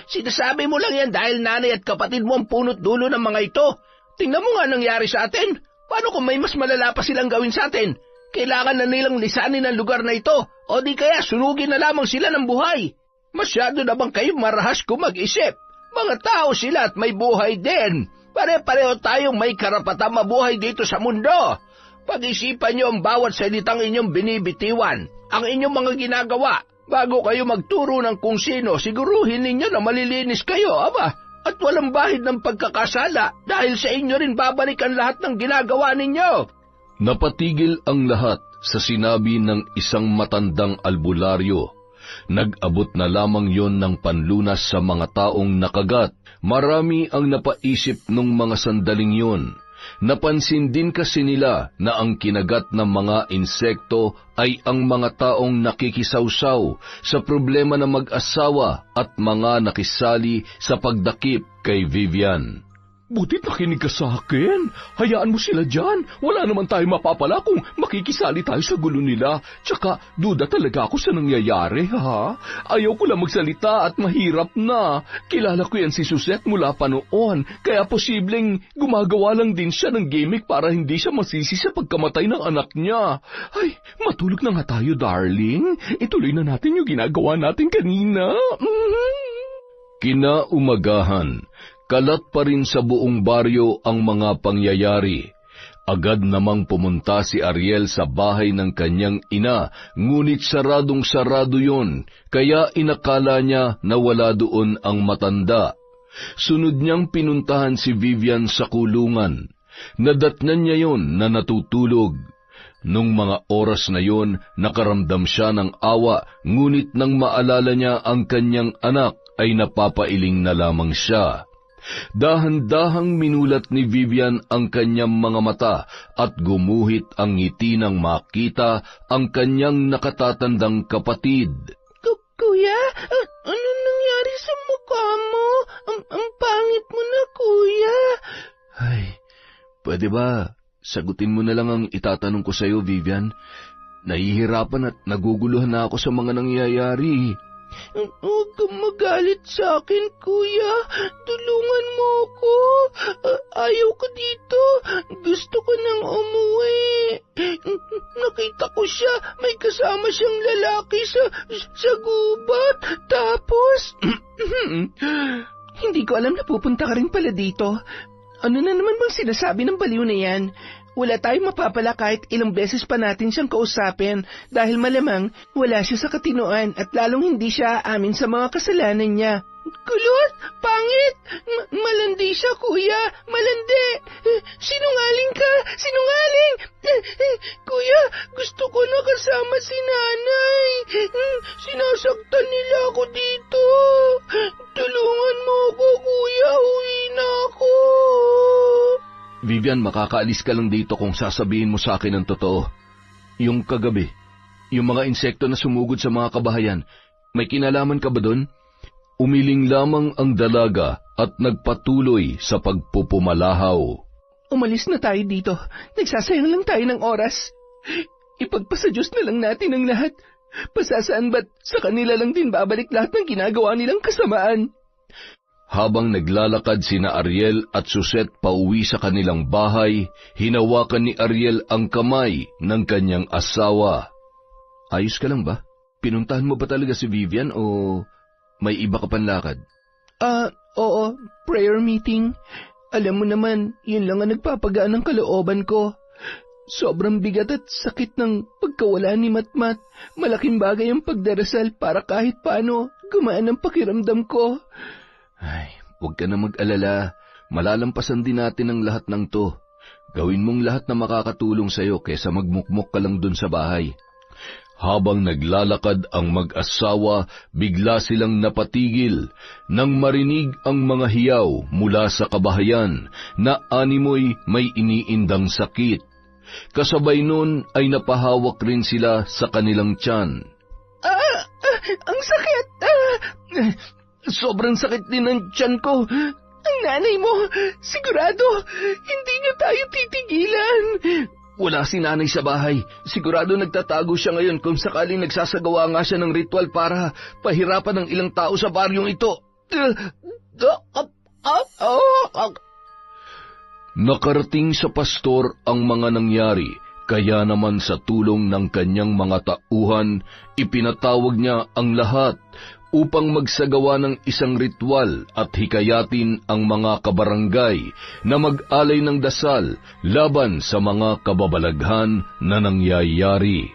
Sinasabi mo lang yan dahil nanay at kapatid mo ang punot dulo ng mga ito. Tingnan mo nga nangyari sa atin. Paano kung may mas malala pa silang gawin sa atin? Kailangan na nilang lisanin ang lugar na ito o di kaya sunugin na lamang sila ng buhay. Masyado na bang kayo marahas kung mag-isip? Mga tao sila at may buhay din. Pare-pareho tayong may karapatang mabuhay dito sa mundo. Pag-isipan niyo ang bawat salitang inyong binibitiwan, ang inyong mga ginagawa. Bago kayo magturo ng kung sino, siguruhin ninyo na malilinis kayo, aba, at walang bahid ng pagkakasala dahil sa inyo rin babalik ang lahat ng ginagawa ninyo. Napatigil ang lahat sa sinabi ng isang matandang albularyo. Nag-abot na lamang yon ng panlunas sa mga taong nakagat. Marami ang napaisip nung mga sandaling yon. Napansin din kasi nila na ang kinagat ng mga insekto ay ang mga taong nakikisawsaw sa problema ng mag-asawa at mga nakisali sa pagdakip kay Vivian. Butit nakinig ka sa akin. Hayaan mo sila dyan. Wala naman tayo mapapala kung makikisali tayo sa gulo nila. Tsaka, duda talaga ako sa nangyayari, ha? Ayaw ko lang magsalita at mahirap na. Kilala ko yan si Suzette mula pa noon. Kaya posibleng gumagawa lang din siya ng gimmick para hindi siya masisi sa pagkamatay ng anak niya. Ay, matulog na nga tayo, darling. Ituloy na natin yung ginagawa natin kanina. Kinaumagahan, kalat pa rin sa buong baryo ang mga pangyayari. Agad namang pumunta si Ariel sa bahay ng kanyang ina, ngunit saradong-sarado yon, kaya inakala niya na wala doon ang matanda. Sunod niyang pinuntahan si Vivian sa kulungan. Nadatnan niya yon na natutulog. Nung mga oras na yon, nakaramdam siya ng awa, ngunit nang maalala niya ang kanyang anak, ay napapailing na lamang siya. Dahan-dahang minulat ni Vivian ang kanyang mga mata at gumuhit ang ngiti nang makita ang kanyang nakatatandang kapatid. Kuya, ano nangyari sa mukha mo? Ang pangit mo na, kuya. Ay, pwede ba sagutin mo na lang ang itatanong ko sa iyo, Vivian? Nahihirapan at naguguluhan na ako sa mga nangyayari. Huwag kang magalit sa akin, kuya. Tulungan mo ako. Ayaw ko dito. Gusto ko nang umuwi. Nakita ko siya. May kasama siyang lalaki sa gubat. Tapos... Hindi ko alam na pupunta ka rin pala dito. Ano na naman bang sinasabi ng baliw na yan? Wala tayong mapapala kahit ilang beses pa natin siyang kausapin dahil malamang wala siya sa katinoan at lalong hindi siya amin sa mga kasalanan niya. Kulot! Pangit! Malandi siya, kuya! Malandi! Sinungaling ka! Sinungaling! Kuya, gusto ko na kasama si nanay. Sinasaktan nila ako dito. Tulungan mo ako, kuya. Uwi na ako. Vivian, makakaalis ka lang dito kung sasabihin mo sa akin ang totoo. Yung kagabi, yung mga insekto na sumugod sa mga kabahayan, may kinalaman ka ba doon? Umiling lamang ang dalaga at nagpatuloy sa pagpupumalahaw. Umalis na tayo dito. Nagsasayang lang tayo ng oras. Ipagpasa Diyos na lang natin ang lahat. Pasasaan ba't sa kanila lang din babalik lahat ng ginagawa nilang kasamaan? Habang naglalakad sina Ariel at Suzette pauwi sa kanilang bahay, hinawakan ni Ariel ang kamay ng kanyang asawa. Ayos ka lang ba? Pinuntahan mo ba talaga si Vivian o may iba ka panlakad? Oo, prayer meeting. Alam mo naman, yun lang ang nagpapagaan ng kalooban ko. Sobrang bigat at sakit ng pagkawala ni Matmat. Malaking bagay ang pagdarasal para kahit paano gumaan ang pakiramdam ko. Ay, huwag ka na mag-alala. Malalampasan din natin ang lahat ng to. Gawin mong lahat na makakatulong sa'yo kaysa magmukmok ka lang dun sa bahay. Habang naglalakad ang mag-asawa, bigla silang napatigil nang marinig ang mga hiyaw mula sa kabahayan na animoy may iniindang sakit. Kasabay nun ay napahawak rin sila sa kanilang tiyan. Ang sakit! Sobrang sakit din ng tiyan ko. Ang nanay mo, sigurado, hindi niya tayo titigilan. Wala si nanay sa bahay. Sigurado nagtatago siya ngayon kung sakaling nagsasagawa nga siya ng ritual para pahirapan ng ilang tao sa baryong ito. Nakarating sa pastor ang mga nangyari, kaya naman sa tulong ng kanyang mga tauhan, ipinatawag niya ang lahat upang magsagawa ng isang ritual at hikayatin ang mga kabarangay na mag-alay ng dasal laban sa mga kababalaghan na nangyayari.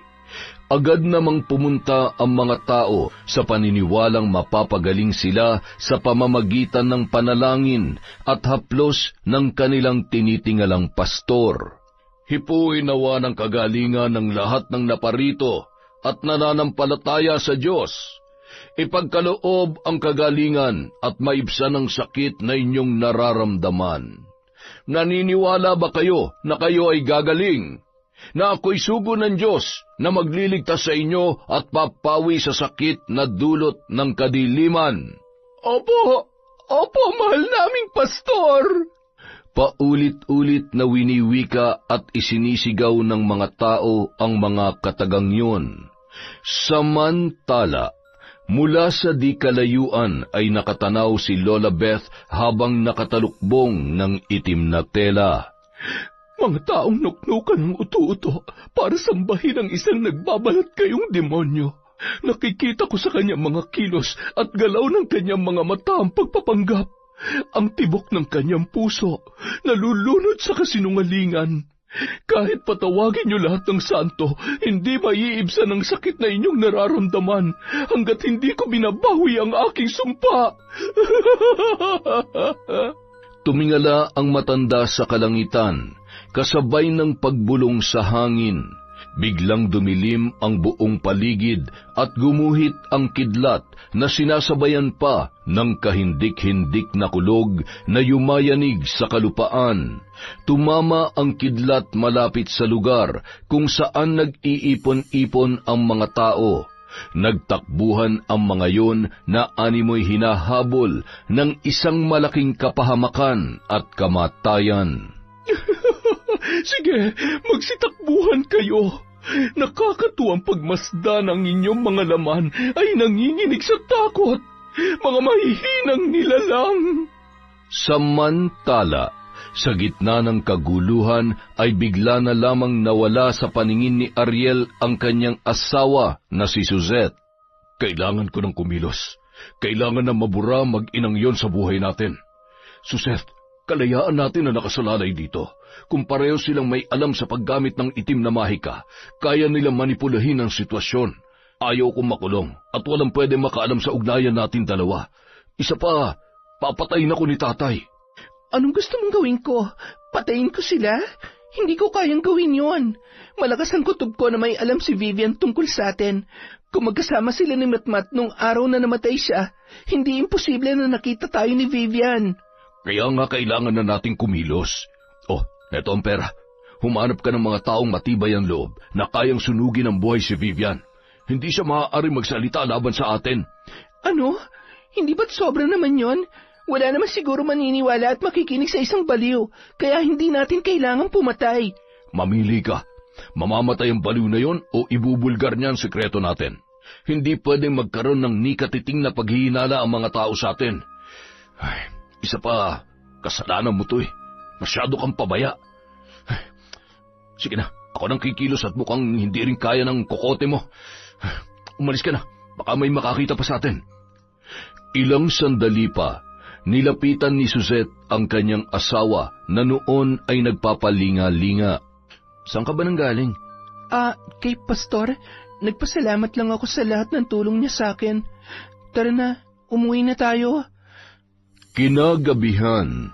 Agad namang pumunta ang mga tao sa paniniwalang mapapagaling sila sa pamamagitan ng panalangin at haplos ng kanilang tinitingalang pastor. Hipuin nawa ng kagalingan ng lahat ng naparito at nananampalataya sa Diyos. Ipagkaloob ang kagalingan at maibsan ang sakit na inyong nararamdaman. Naniniwala ba kayo na kayo ay gagaling? Na ako'y sugo ng Diyos na magliligtas sa inyo at papawi sa sakit na dulot ng kadiliman? Opo, mahal naming pastor. Paulit-ulit na winiwika at isinisigaw ng mga tao ang mga katagang yun. Samantala, mula sa di kalayuan ay nakatanaw si Lola Beth habang nakatalukbong ng itim na tela. Mga taong nuknukan ng uto-uto para sambahin ang isang nagbabalat kayong demonyo. Nakikita ko sa kanyang mga kilos at galaw ng kanyang mga mata ang pagpapanggap. Ang tibok ng kanyang puso, nalulunod sa kasinungalingan. Kahit patawagin niyo lahat ng santo, hindi maiibsan ang sakit na inyong nararamdaman hanggat hindi ko binabawi ang aking sumpa. Tumingala ang matanda sa kalangitan, kasabay ng pagbulong sa hangin. Biglang dumilim ang buong paligid at gumuhit ang kidlat na sinasabayan pa ng kahindik-hindik na kulog na yumayanig sa kalupaan. Tumama ang kidlat malapit sa lugar kung saan nag-iipon-ipon ang mga tao. Nagtakbuhan ang mga yon na animoy hinahabol ng isang malaking kapahamakan at kamatayan. Sige, magsitakbuhan kayo. Nakakatuwang pagmasdan ang inyong mga laman ay nanginginig sa takot. Mga mahihinang nilalang. Samantala, sa gitna ng kaguluhan ay bigla na lamang nawala sa paningin ni Ariel ang kanyang asawa na si Suzette. Kailangan ko ng kumilos. Kailangan na mabura mag-inang yon sa buhay natin. Suzette, kalayaan natin na nakasalalay dito. Kung pareho silang may alam sa paggamit ng itim na mahika, kaya nilang manipulahin ang sitwasyon. Ayaw kong makulong at walang pwede makaalam sa ugnayan natin dalawa. Isa pa, papatayin ako ni tatay. Anong gusto mong gawin ko? Patayin ko sila? Hindi ko kayang gawin yon. Malakas ang kutob ko na may alam si Vivian tungkol sa atin. Kung magkasama sila ni Matmat nung araw na namatay siya, hindi imposible na nakita tayo ni Vivian. Kaya nga kailangan na nating kumilos. Oh, Eto ang pera. Humanap ka ng mga taong matibay ang loob na kayang sunugin ang buhay si Vivian. Hindi siya maaari magsalita laban sa atin. Ano? Hindi ba't sobra naman yon? Wala naman siguro maniniwala at makikinig sa isang baliw, kaya hindi natin kailangang pumatay. Mamili ka. Mamamatay ang baliw na yon o ibubulgar niya ang sekreto natin. Hindi pwedeng magkaroon ng nikatiting na paghihinala ang mga tao sa atin. Ay, isa pa, kasalanan mo to eh. Masyado kang pabaya. Ay, sige na, ako nang kikilos at mukhang hindi rin kaya ng kokote mo. Umalis ka na, baka may makakita pa sa atin. Ilang sandali pa, nilapitan ni Suzette ang kanyang asawa na noon ay nagpapalinga-linga. Saan ka ba nanggaling? Kay Pastor. Nagpasalamat lang ako sa lahat ng tulong niya sa akin. Tara na, umuwi na tayo. Kinagabihan.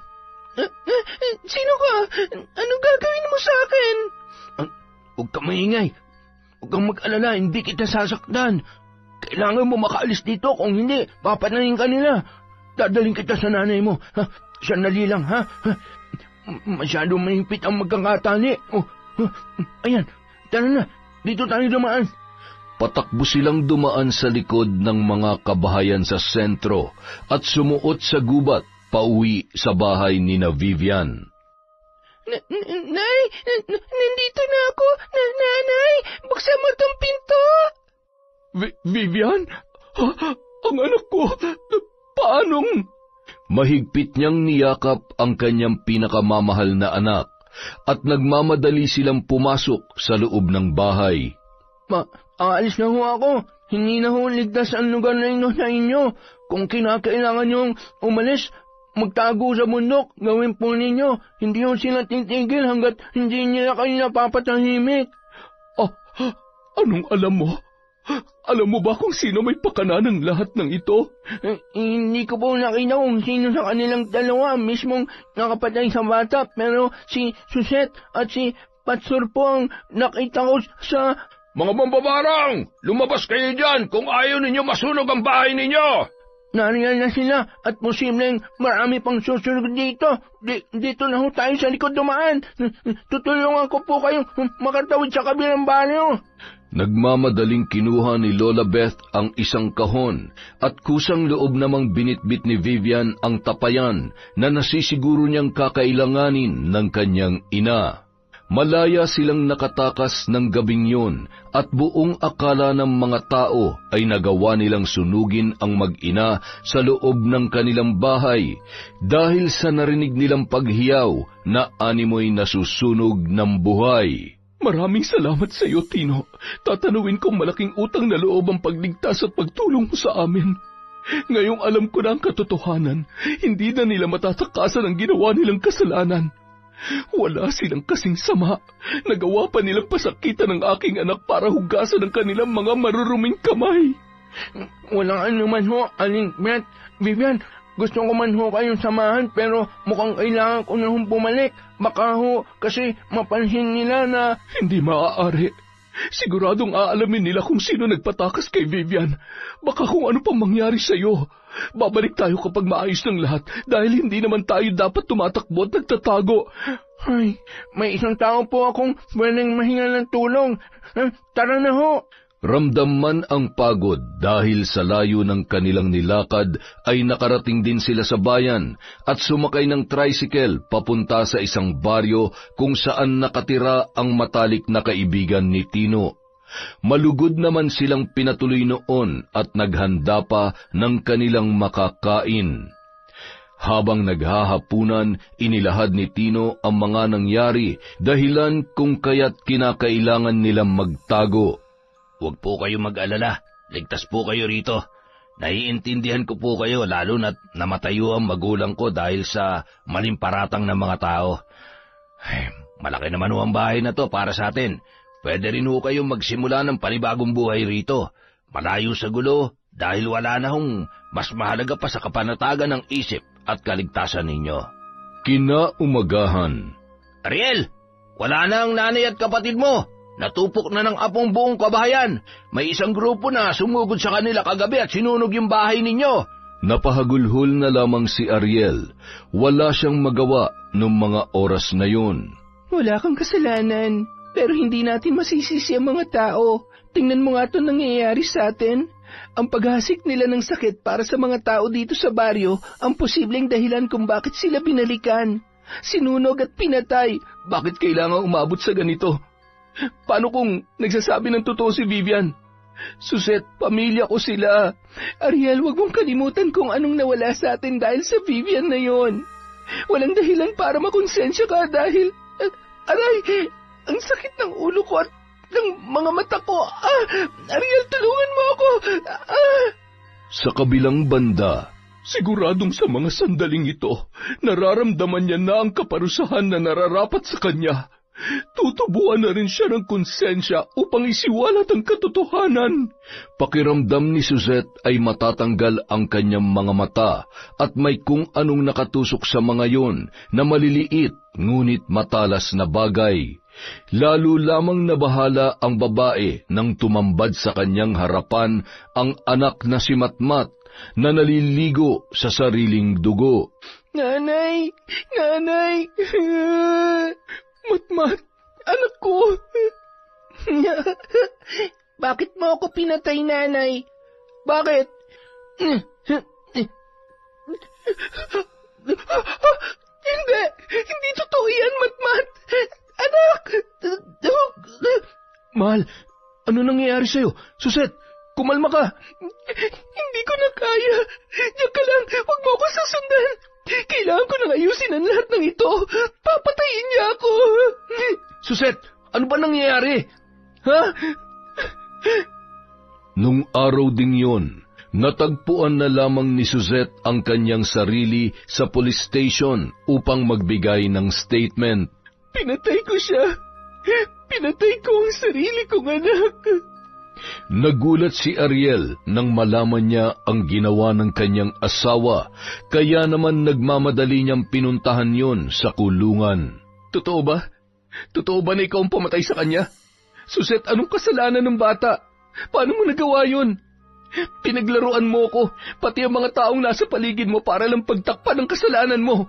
Sino ka? Anong gagawin mo sa akin? Huwag kang maingay. Huwag kang mag-alala, hindi kita sasaktan. Kailangan mo makaalis dito, kung hindi, papanayin ka nila. Dadaling kita sa nanay mo. Sandali lang, ha? Masyadong mahigpit ang magkakatali. Ayan, tara na, dito tayo dumaan. Patakbo silang dumaan sa likod ng mga kabahayan sa sentro at sumuot sa gubat pauwi sa bahay ni na Vivian. Nay, nandito na ako. Nanay, buksan mo tong pinto. Vivian? Ang anak ko, paanong? Mahigpit niyang niyakap ang kanyang pinakamamahal na anak at nagmamadali silang pumasok sa loob ng bahay. Aalis na ho ako. Hindi na ho ligtas ang lugar na inyo. Kung kinakailangan niyong umalis, magtago sa bundok, gawin po ninyo. Hindi ho sila titigil hanggat hindi nila kayo napapatahimik. Anong alam mo? Alam mo ba kung sino may pakana ng lahat ng ito? Hindi ko po nakita kung sino sa kanilang dalawa mismong nakapatay sa bata, pero si Suzette at si Pastor po ang nakita ko sa... Mga mambabarang! Lumabas kayo dyan kung ayaw ninyo masunog ang bahay ninyo! Nariyan na sila at posibleng marami pang susunod dito. Dito na ho tayo sa likod dumaan. Tutulungan ko po kayo makatawid sa kabilang baryo. Nagmamadaling kinuha ni Lola Beth ang isang kahon at kusang loob namang binitbit ni Vivian ang tapayan na nasisiguro niyang kakailanganin ng kanyang ina. Malaya silang nakatakas ng gabing yun at buong akala ng mga tao ay nagawa nilang sunugin ang mag-ina sa loob ng kanilang bahay dahil sa narinig nilang paghiyaw na animoy nasusunog ng buhay. Maraming salamat sa iyo, Tino. Tatanawin kong malaking utang na loob ang pagligtas at pagtulong mo sa amin. Ngayong alam ko na ang katotohanan, hindi na nila matatakasan ang ginawa nilang kasalanan. Wala silang kasing sama. Nagawa pa nilang pasakitan ng aking anak para hugasan ang kanilang mga maruruming kamay. Walang anuman ho, Aling Beth. Vivian, gusto ko man ho kayong samahan pero mukhang kailangan ko na hong bumalik. Baka ho kasi mapansin nila na... Hindi maaari. Siguradong aalamin nila kung sino nagpatakas kay Vivian. Baka kung ano pang mangyari sa iyo. Babalik tayo kapag maayos ng lahat dahil hindi naman tayo dapat tumatakbo at nagtatago. Ay, may isang tao po akong pwedeng mahinga ng tulong. Tara na ho. Ramdam man ang pagod dahil sa layo ng kanilang nilakad ay nakarating din sila sa bayan at sumakay ng tricycle papunta sa isang baryo kung saan nakatira ang matalik na kaibigan ni Tino. Malugod naman silang pinatuloy noon at naghanda pa ng kanilang makakain. Habang naghahapunan, inilahad ni Tino ang mga nangyari dahilan kung kaya't kinakailangan nilang magtago. Huwag po kayo mag-alala. Ligtas po kayo rito. Naiintindihan ko po kayo lalo na't namatayo ang magulang ko dahil sa malimparatang ng mga tao. Ay, malaki naman ho ang bahay na to para sa atin. Pwede rin ho kayong magsimula ng panibagong buhay rito. Malayo sa gulo dahil wala na hong mas mahalaga pa sa kapanatagan ng isip at kaligtasan ninyo. Kinaumagahan. Ariel, wala na ang nanay at kapatid mo. Natupok na ng apong buong kabahayan. May isang grupo na sumugod sa kanila kagabi at sinunog yung bahay ninyo. Napahagulhol na lamang si Ariel. Wala siyang magawa noong mga oras na yun. Wala kang kasalanan, pero hindi natin masisisi ang mga tao. Tingnan mo nga ito nangyayari sa atin. Ang paghasik nila ng sakit para sa mga tao dito sa baryo ang posibleng dahilan kung bakit sila binalikan. Sinunog at pinatay. Bakit kailangan umabot sa ganito? Paano kung nagsasabi ng totoo si Vivian? Suset, pamilya ko sila. Ariel, wag mong kalimutan kung anong nawala sa atin dahil sa Vivian na yon. Walang dahilan para makonsensya ka dahil... Aray, ang sakit ng ulo ko at ng mga mata ko. Ariel, tulungan mo ako. Sa kabilang banda, siguradong sa mga sandaling ito, nararamdaman niya na ang kaparusahan na nararapat sa kanya. Tutubuan na rin siya ng konsensya upang isiwalat ang katotohanan. pakiramdam ni Suzette ay matatanggal ang kanyang mga mata at may kung anong nakatusok sa mga yon na maliliit ngunit matalas na bagay. Lalo lamang nabahala ang babae nang tumambad sa kanyang harapan ang anak na si Matmat na naliligo sa sariling dugo. Nanay! Nanay! Matmat, anak ko! Bakit mo ako pinatay, nanay? Bakit? Hindi totoo yan, Matmat! Anak! Mahal, ano nangyayari sa'yo? Suset, kumalma ka! Hindi ko na kaya. Diyan ka lang, huwag mo ako sasundan. Kailangan ko nang ayusin ang lahat ng ito. Papatayin niya ako. Suset, ano ba nangyayari? Ha? Nung araw ding yon, natagpuan na lamang ni Suzette ang kanyang sarili sa police station upang magbigay ng statement. Pinatay ko siya. Pinatay ko ang sarili kong anak. Nagulat si Ariel nang malaman niya ang ginawa ng kanyang asawa, kaya naman nagmamadali niyang pinuntahan yon sa kulungan. Totoo ba? Totoo ba na ikaw ang pumatay sa kanya? Suset, anong kasalanan ng bata? Paano mo nagawa yun? Pinaglaruan mo ko, pati ang mga taong nasa paligid mo para lang pagtakpan ng kasalanan mo.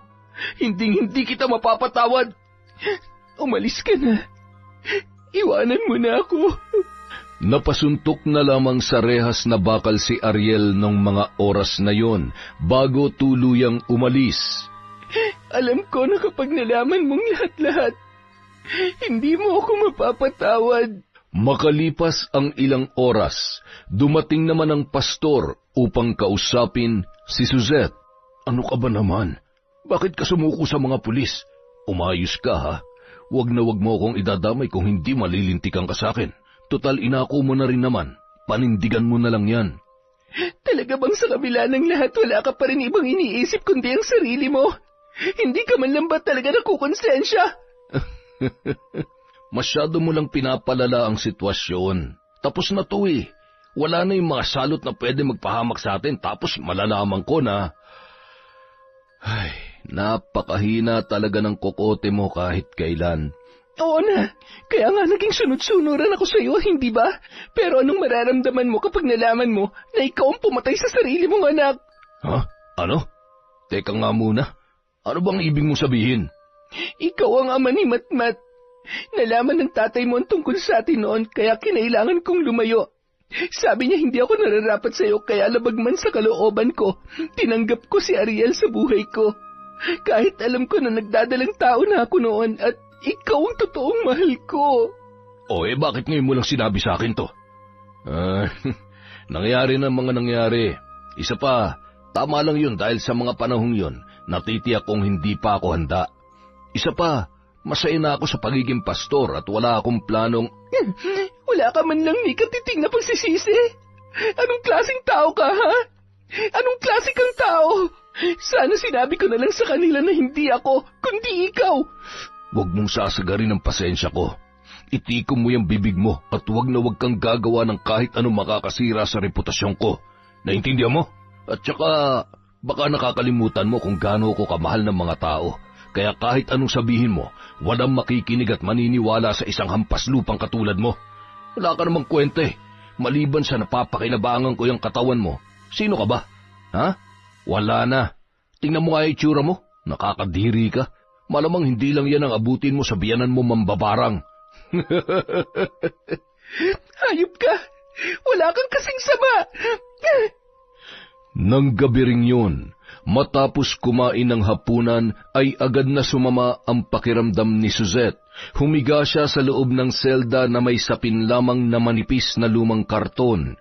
Hindi kita mapapatawad. Umalis ka na. Iwanan mo na ako. Napasuntok na lamang sa rehas na bakal si Ariel ng mga oras na yon bago tuluyang umalis. Alam ko na kapag nalaman mong lahat-lahat, hindi mo ako mapapatawad. Makalipas ang ilang oras, dumating naman ang pastor upang kausapin si Suzette. Ano ka ba naman? Bakit ka sumuko sa mga pulis? Umayos ka ha? Wag na wag mo akong idadamay kung hindi malilintikan ka sa akin. Total inako mo na rin naman. Panindigan mo na lang yan. Talaga bang sa kabila ng lahat wala ka pa rin ibang iniisip kundi ang sarili mo? Hindi ka man lang ba talaga nakukonsensya? Masyado mo lang pinapalala ang sitwasyon. Tapos na to eh. Wala na yung mga salot na pwede magpahamak sa atin tapos malalaman ko na... Ay, napakahina talaga ng kokote mo kahit kailan. Oo na, kaya nga naging sunod-sunuran ako sa iyo, hindi ba? Pero anong mararamdaman mo kapag nalaman mo na ikaw ang pumatay sa sarili mong anak? Ha? Ano? Teka nga muna. Ano bang ibig mong sabihin? Ikaw ang ama ni Matmat. Nalaman ng tatay mo ang tungkol sa atin noon, kaya kinailangan kong lumayo. Sabi niya hindi ako nararapat sa iyo, kaya labag man sa kalooban ko, tinanggap ko si Ariel sa buhay ko. Kahit alam ko na nagdadalang tao na ako noon at ikaw ang totoong mahal ko. O bakit ngayon mo lang sinabi sa akin to? Nangyari na mga nangyari. Isa pa, tama lang yun dahil sa mga panahong yun, natitiyak kong hindi pa ako handa. Isa pa, masaya na ako sa pagiging pastor at wala akong planong... Wala ka man lang ni katiting na pagsisisi. Anong klaseng tao ka, ha? Anong klase kang tao? Sana sinabi ko na lang sa kanila na hindi ako, kundi ikaw. Huwag mong sasagarin ang pasensya ko. Itikom mo yung bibig mo at huwag na huwag kang gagawa ng kahit anong makakasira sa reputasyon ko. Naintindihan mo? At saka, baka nakakalimutan mo kung gaano ko kamahal ng mga tao. Kaya kahit anong sabihin mo, walang makikinig at maniniwala sa isang hampas lupang katulad mo. Wala ka namang kwenta eh. Maliban sa napapakinabangan ko yung katawan mo, sino ka ba? Ha? Wala na. Tingnan mo nga yung itsura mo. Nakakadiri ka. Malamang hindi lang yan ang abutin mo sa biyanan mo mambabarang. Hayop ka! Wala kang kasing sama! Nang gabi ring yun, matapos kumain ng hapunan, ay agad na sumama ang pakiramdam ni Suzette. Humiga siya sa loob ng selda na may sapin lamang na manipis na lumang karton.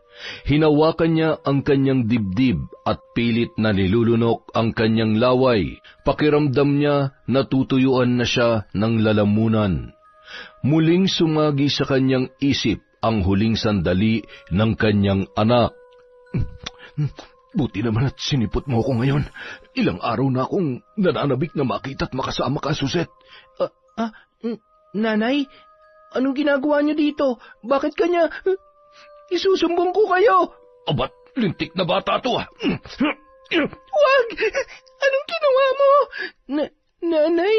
Hinawakan niya ang kanyang dibdib at pilit na nilulunok ang kanyang laway. Pakiramdam niya natutuyuan na siya ng lalamunan. Muling sumagi sa kanyang isip ang huling sandali ng kanyang anak. Buti naman at sinipot mo ako ngayon. Ilang araw na akong nananabik na makita at makasama ka, Suzette. Nanay, anong ginagawa niyo dito? Bakit kanya? Isusumbong ko kayo! Abat, lintik na bata to ah. Wag! Anong ginawa mo? Nanay...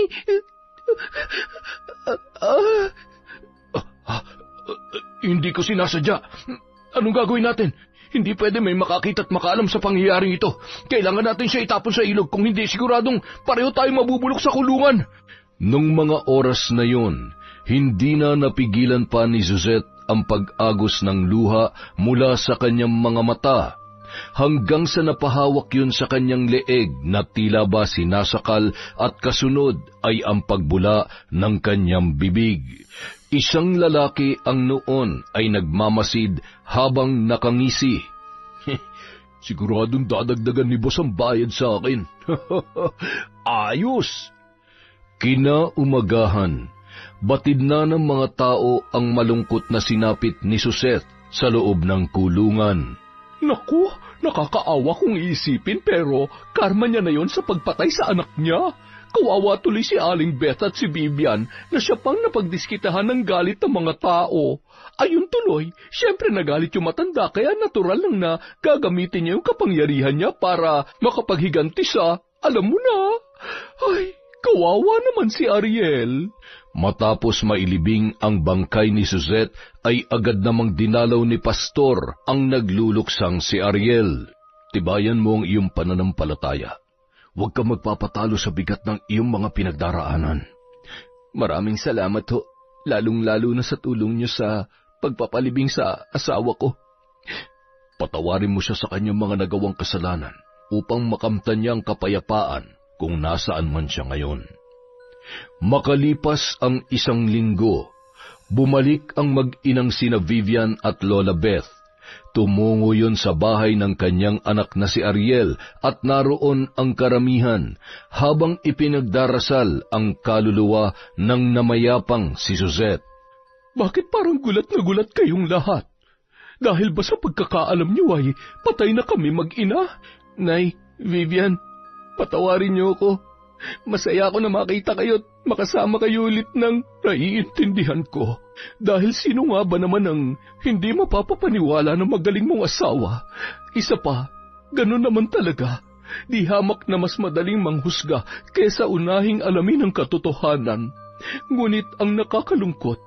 Hindi ko sinasadya. Anong gagawin natin? Hindi pwede may makakita at makaalam sa pangyayaring ito. Kailangan natin siya itapon sa ilog, kung hindi siguradong pareho tayo mabubulok sa kulungan. Nung mga oras na yun, hindi na napigilan pa ni Suzette ang pag-agos ng luha mula sa kanyang mga mata, hanggang sa napahawak yun sa kanyang leeg na tila ba sinasakal at kasunod ay ang pagbula ng kanyang bibig. Isang lalaki ang noon ay nagmamasid habang nakangisi. Siguradong dadagdagan ni boss ang bayad sa akin. Ayos! Kinaumagahan, batid na ng mga tao ang malungkot na sinapit ni Suzette sa loob ng kulungan. Naku, nakakaawa kung iisipin, pero karma niya na yon sa pagpatay sa anak niya. Kawawa tuloy si Aling Beth at si Vivian na siya pang napagdiskitahan ng galit ng mga tao. Ayun tuloy, siyempre nagalit yung matanda, kaya natural lang na gagamitin niya yung kapangyarihan niya para makapaghiganti sa, alam mo na. Ay, kawawa naman si Ariel. Matapos mailibing ang bangkay ni Suzette, ay agad namang dinalaw ni Pastor ang nagluluksang si Ariel. Tibayan mo ang iyong pananampalataya. Huwag kang magpapatalo sa bigat ng iyong mga pinagdaraanan. Maraming salamat ho, lalong-lalo na sa tulong niyo sa pagpapalibing sa asawa ko. Patawarin mo siya sa kanyang mga nagawang kasalanan upang makamtan niya ang kapayapaan kung nasaan man siya ngayon. Makalipas ang 1 linggo, bumalik ang mag-inang sina Vivian at Lola Beth. Tumungo yun sa bahay ng kanyang anak na si Ariel at naroon ang karamihan habang ipinagdarasal ang kaluluwa ng namayapang si Suzette. Bakit parang gulat na gulat kayong lahat? Dahil ba sa pagkakaalam niyo ay patay na kami mag-ina? Nay, Vivian, patawarin niyo ako. Masaya ako na makita kayo at makasama kayo ulit ng naiintindihan ko. Dahil sino nga ba naman ang hindi mapapapaniwala na magaling mong asawa? Isa pa, ganun naman talaga. Di hamak na mas madaling manghusga kesa unahing alamin ang katotohanan. Ngunit ang nakakalungkot,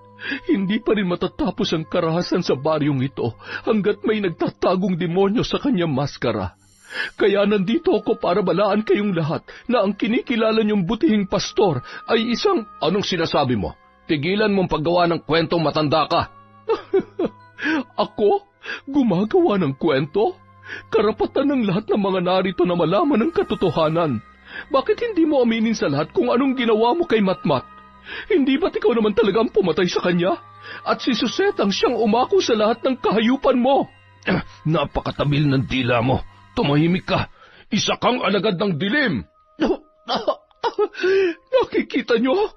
hindi pa rin matatapos ang karahasan sa baryong ito hanggat may nagtatagong demonyo sa kanyang maskara. Kaya nandito ako para balaan kayong lahat na ang kinikilala niyong butihing pastor ay isang... Anong sinasabi mo? Tigilan mong paggawa ng kwentong matanda ka. Ako? Gumagawa ng kwento? Karapatan ng lahat ng mga narito na malaman ang katotohanan. Bakit hindi mo aminin sa lahat kung anong ginawa mo kay Matmat? Hindi ba't ikaw naman talaga ang pumatay sa kanya? At si Suzette ang siyang umako sa lahat ng kahayupan mo. Napakatabil ng dila mo. Tumahimik ka. Isa kang alagad ng dilim. Nakikita niyo?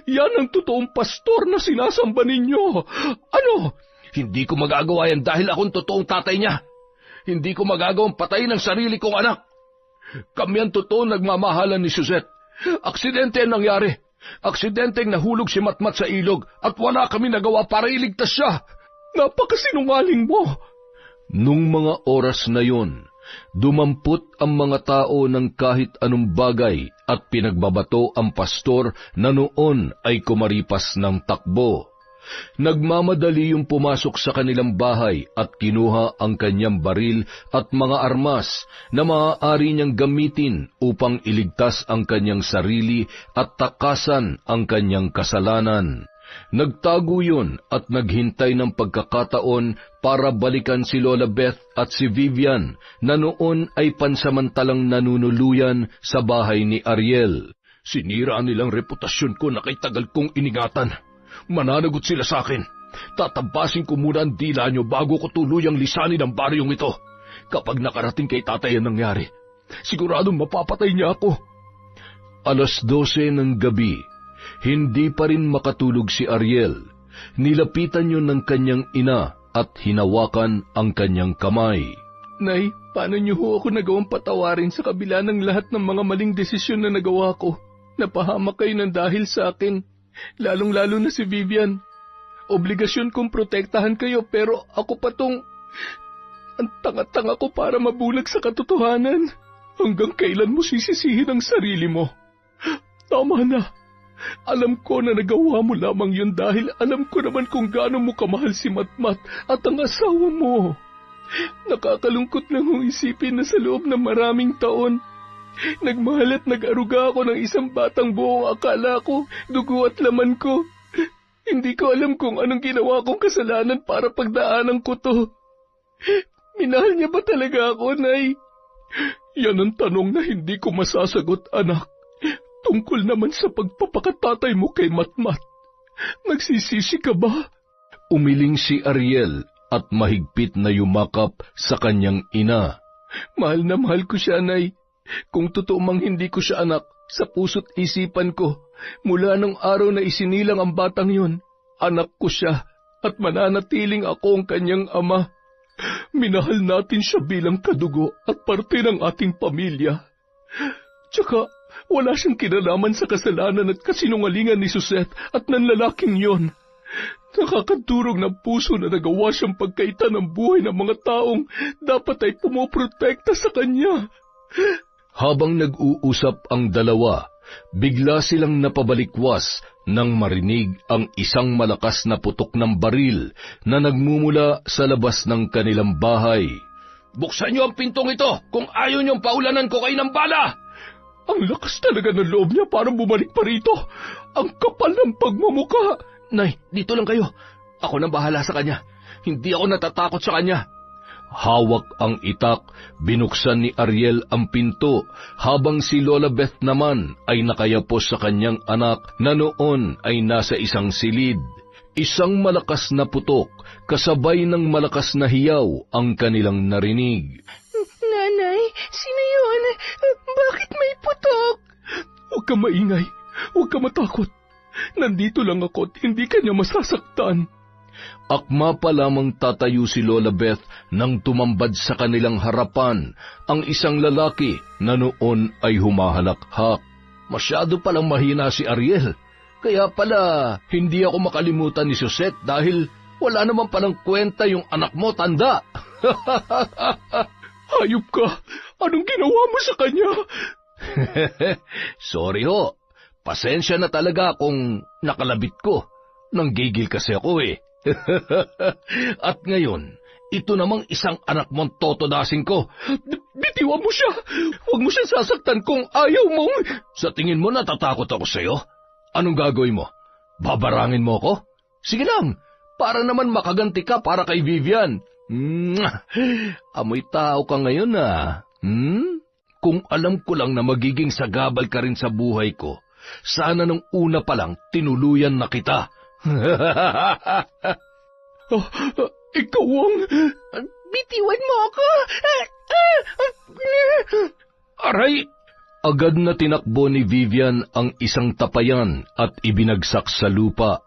Yan ang totoong pastor na sinasamba ninyo. Ano? Hindi ko magagawa yan dahil akong totoong tatay niya. Hindi ko magagawang patayin ang sarili kong anak. Kami ang totoong nagmamahalan ni Suzette. Aksidente ang nangyari. Aksidenteng nahulog si Matmat sa ilog at wala kami nagawa para iligtas siya. Napakasinungaling mo. Nung mga oras na yon, dumampot ang mga tao ng kahit anong bagay at pinagbabato ang pastor na noon ay kumaripas ng takbo. Nagmamadali yung pumasok sa kanilang bahay at kinuha ang kanyang baril at mga armas na maaari niyang gamitin upang iligtas ang kanyang sarili at takasan ang kanyang kasalanan. Nagtago yun at naghintay ng pagkakataon para balikan si Lola Beth at si Vivian na noon ay pansamantalang nanunuluyan sa bahay ni Ariel. Sinira nilang reputasyon ko na kay tagal kong iningatan. Mananagot sila sa akin. Tatabasin ko muna ang dila nyo bago ko tuluyang lisanin ang baryong ito. Kapag nakarating kay tatay ang nangyari, siguradong mapapatay niya ako. 12:00 ng gabi, hindi pa rin makatulog si Ariel. Nilapitan yun ng kanyang ina at hinawakan ang kanyang kamay. Nay, paano niyo ho ako nagawang patawarin sa kabila ng lahat ng mga maling desisyon na nagawa ko? Napahamak kayo ng dahil sa akin, lalong-lalo na si Vivian. Obligasyon kong protektahan kayo pero ako pa tong... Ang tanga-tanga ko para mabulag sa katotohanan. Hanggang kailan mo sisisihin ang sarili mo? Tama na. Alam ko na nagawa mo lamang yun dahil alam ko naman kung gaano mo kamahal si Matmat at ang asawa mo. Nakakalungkot lang kung isipin na sa loob ng maraming taon, nagmahal at nag-aruga ako ng isang batang buong akala ko, dugo at laman ko. Hindi ko alam kung anong ginawa kong kasalanan para pagdaanan ko to. Minahal niya ba talaga ako, Nay? Yan ang tanong na hindi ko masasagot, anak. Tungkol naman sa pagpapakatatay mo kay Matmat. Nagsisisi ka ba? Umiling si Ariel at mahigpit na yumakap sa kanyang ina. Mahal na mahal ko siya, Nay. Kung totoo mang hindi ko siya anak, sa puso't isipan ko, mula nung araw na isinilang ang batang yun, anak ko siya at mananatiling ako ang kanyang ama. Minahal natin siya bilang kadugo at parte ng ating pamilya. Tsaka, wala siyang kinalaman sa kasalanan at kasinungalingan ni Susette at ng lalaking yon. Nakakadurog ng puso na nagawa siyang pagkaita ng buhay ng mga taong dapat ay pumoprotekta sa kanya. Habang nag-uusap ang dalawa, bigla silang napabalikwas nang marinig ang isang malakas na putok ng baril na nagmumula sa labas ng kanilang bahay. Buksan niyo ang pintong ito kung ayaw niyong paulanan ko kayo ng bala! Ang lakas talaga ng loob niya para bumalik pa rito. Ang kapal ng pagmumuka. Nay, dito lang kayo. Ako nang bahala sa kanya. Hindi ako natatakot sa kanya. Hawak ang itak, binuksan ni Ariel ang pinto, habang si Lola Beth naman ay nakayapos sa kanyang anak na noon ay nasa isang silid. Isang malakas na putok, kasabay ng malakas na hiyaw ang kanilang narinig. Nanay, sino yun? Bakit may putok? Huwag ka maingay, huwag ka matakot. Nandito lang ako at hindi ka niya masasaktan. Akma pa lamang tatayo si Lola Beth nang tumambad sa kanilang harapan ang isang lalaki na noon ay humahalakhak. Masyado palang mahina si Ariel. Kaya pala hindi ako makalimutan ni Susette dahil wala naman palang kwenta yung anak mo, tanda. Hayop ka! Anong ginawa mo sa kanya? Sorry ho. Pasensya na talaga kung nakalabit ko. Nanggigil kasi ako eh. At ngayon, ito namang isang anak mong totodasing ko. Bitiwan mo siya! Huwag mo siyang sasaktan kung ayaw mong... Sa tingin mo natatakot ako sa'yo? Anong gagawin mo? Babarangin mo ako? Sige lang, para naman makaganti ka para kay Vivian. Amoy tao ka ngayon ah. Kung alam ko lang na magiging sagabal ka rin sa buhay ko, sana nung una pa lang tinuluyan na kita. Ikaw ang... Bitiwan mo ako! Aray! Agad na tinakbo ni Vivian ang isang tapayan at ibinagsak sa lupa.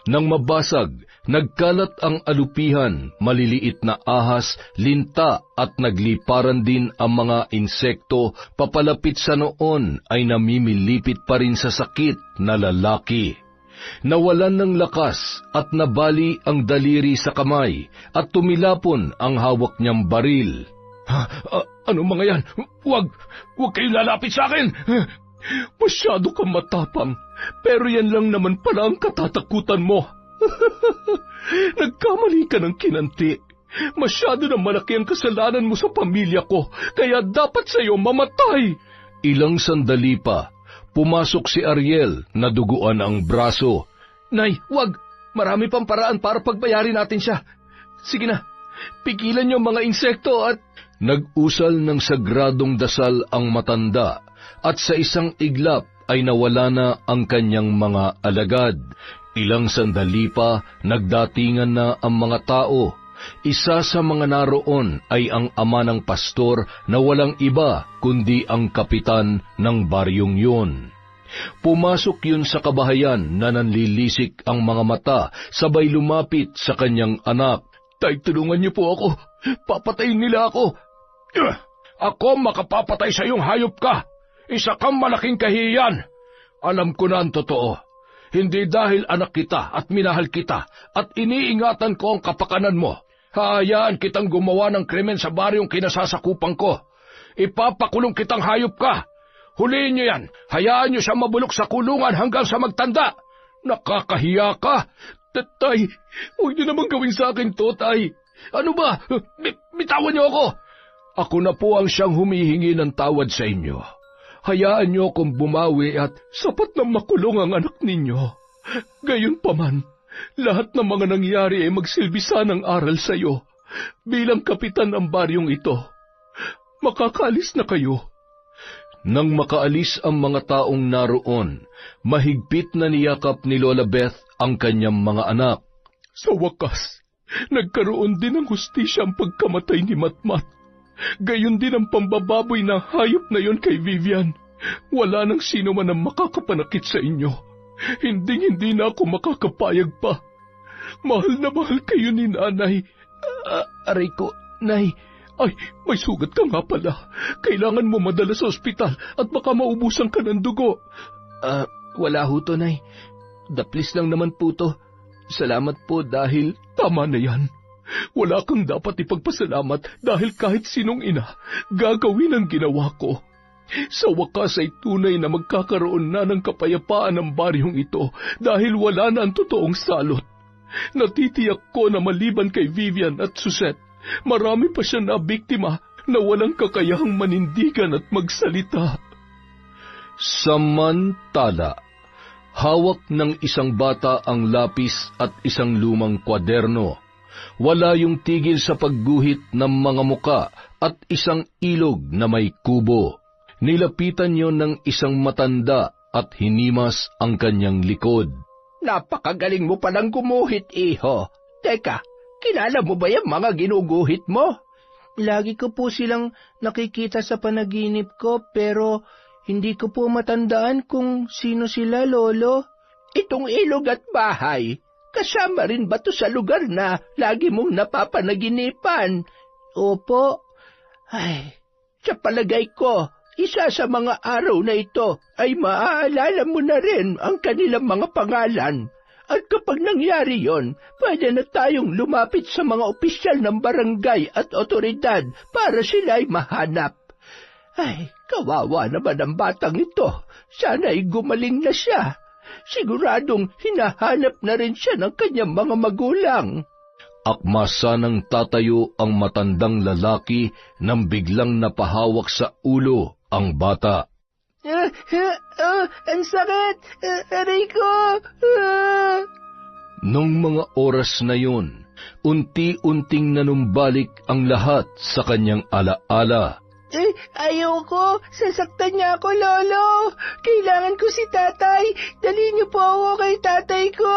Nang mabasag, nagkalat ang alupihan, maliliit na ahas, linta at nagliparan din ang mga insekto papalapit sa noon ay namimilipit pa rin sa sakit na lalaki. Nawalan ng lakas at nabali ang daliri sa kamay at tumilapon ang hawak niyang baril. Ano mga yan? Huwag kayong lalapit sa akin! Masyado kang matapang, pero yan lang naman pala ang katatakutan mo. Nagkamali ka ng kinanti. Masyado na malaki ang kasalanan mo sa pamilya ko, kaya dapat sa'yo mamatay. Ilang sandali pa, pumasok si Ariel na duguan ang braso. Nay, wag! Marami pang paraan para pagbayarin natin siya. Sige na, pigilan niyo mga insekto at... Nag-usal ng sagradong dasal ang matanda at sa isang iglap ay nawala na ang kanyang mga alagad. Ilang sandali pa, nagdatingan na ang mga tao. Isa sa mga naroon ay ang ama ng pastor na walang iba kundi ang kapitan ng baryong yun. Pumasok yun sa kabahayan na nanlilisik ang mga mata, sabay lumapit sa kanyang anak. Tay, tulungan niyo po ako. Papatayin nila ako. Ako makapapatay sa iyong hayop ka. Isa kang malaking kahiyan. Alam ko na ang totoo. Hindi dahil anak kita at minahal kita at iniingatan ko ang kapakanan mo. Hayaan kitang gumawa ng krimen sa baryong kinasasakupan ko. Ipapakulong kitang hayop ka. Huliin niyo yan. Hayaan niyo siya mabulok sa kulungan hanggang sa magtanda. Nakakahiya ka. Tay, huwag niyo naman gawin sa akin to, tay. Ano ba? Bitawan niyo ako. Ako na po ang siyang humihingi ng tawad sa inyo. Hayaan niyo akong bumawi at sapat na makulong ang anak ninyo. Gayunpaman, lahat ng mga nangyari ay magsilbisa ng aral sa iyo. Bilang kapitan ng baryong ito, makakaalis na kayo. Nang makaalis ang mga taong naroon, mahigpit na niyakap ni Lola Beth ang kanyang mga anak. Sa wakas, nagkaroon din ng hustisya ang pagkamatay ni Matmat. Gayon din ang pambababoy ng hayop na yon kay Vivian. Wala nang sino man ang makakapanakit sa inyo. Hindi na ako makakapayag pa. Mahal na mahal kayo ni nanay. Aray ko, nay. Ay, may sugat ka nga pala. Kailangan mo madala sa ospital at baka maubusan ka ng dugo. Wala ho to, nay. Daplis lang naman po to. Salamat po dahil tama na yan. Wala kang dapat ipagpasalamat dahil kahit sinong ina, gagawin ang ginawa ko. Sa wakas ay tunay na magkakaroon na ng kapayapaan ang baryong ito dahil wala na ang totoong salot. Natitiyak ko na maliban kay Vivian at Suzette, marami pa siya na biktima na walang kakayahang manindigan at magsalita. Samantala, hawak ng isang bata ang lapis at isang lumang kwaderno. Wala yung tigil sa pagguhit ng mga muka at isang ilog na may kubo. Nilapitan yon ng isang matanda at hinimas ang kanyang likod. Napakagaling mo palang gumuhit, iho. Teka, kilala mo ba yung mga ginuguhit mo? Lagi ko po silang nakikita sa panaginip ko pero hindi ko po matandaan kung sino sila, Lolo. Itong ilog at bahay, kasama rin ba to sa lugar na lagi mong napapanaginipan? Opo. Ay, sa palagay ko, isa sa mga araw na ito ay maaalala mo na rin ang kanilang mga pangalan. At kapag nangyari yon, pwede na tayong lumapit sa mga opisyal ng barangay at otoridad para sila ay mahanap. Ay, kawawa naman ang batang ito. Sana'y gumaling na siya. Siguradong hinahanap na rin siya ng kanyang mga magulang. Akmasa ng tatayo ang matandang lalaki nang biglang napahawak sa ulo ang bata. Ang sakit! Aray ko! Nung mga oras na yun, unti-unting nanumbalik ang lahat sa kanyang alaala. Ayoko! Sasaktan niya ako, Lolo! Kailangan ko si tatay! Dali niyo po ako kay tatay ko!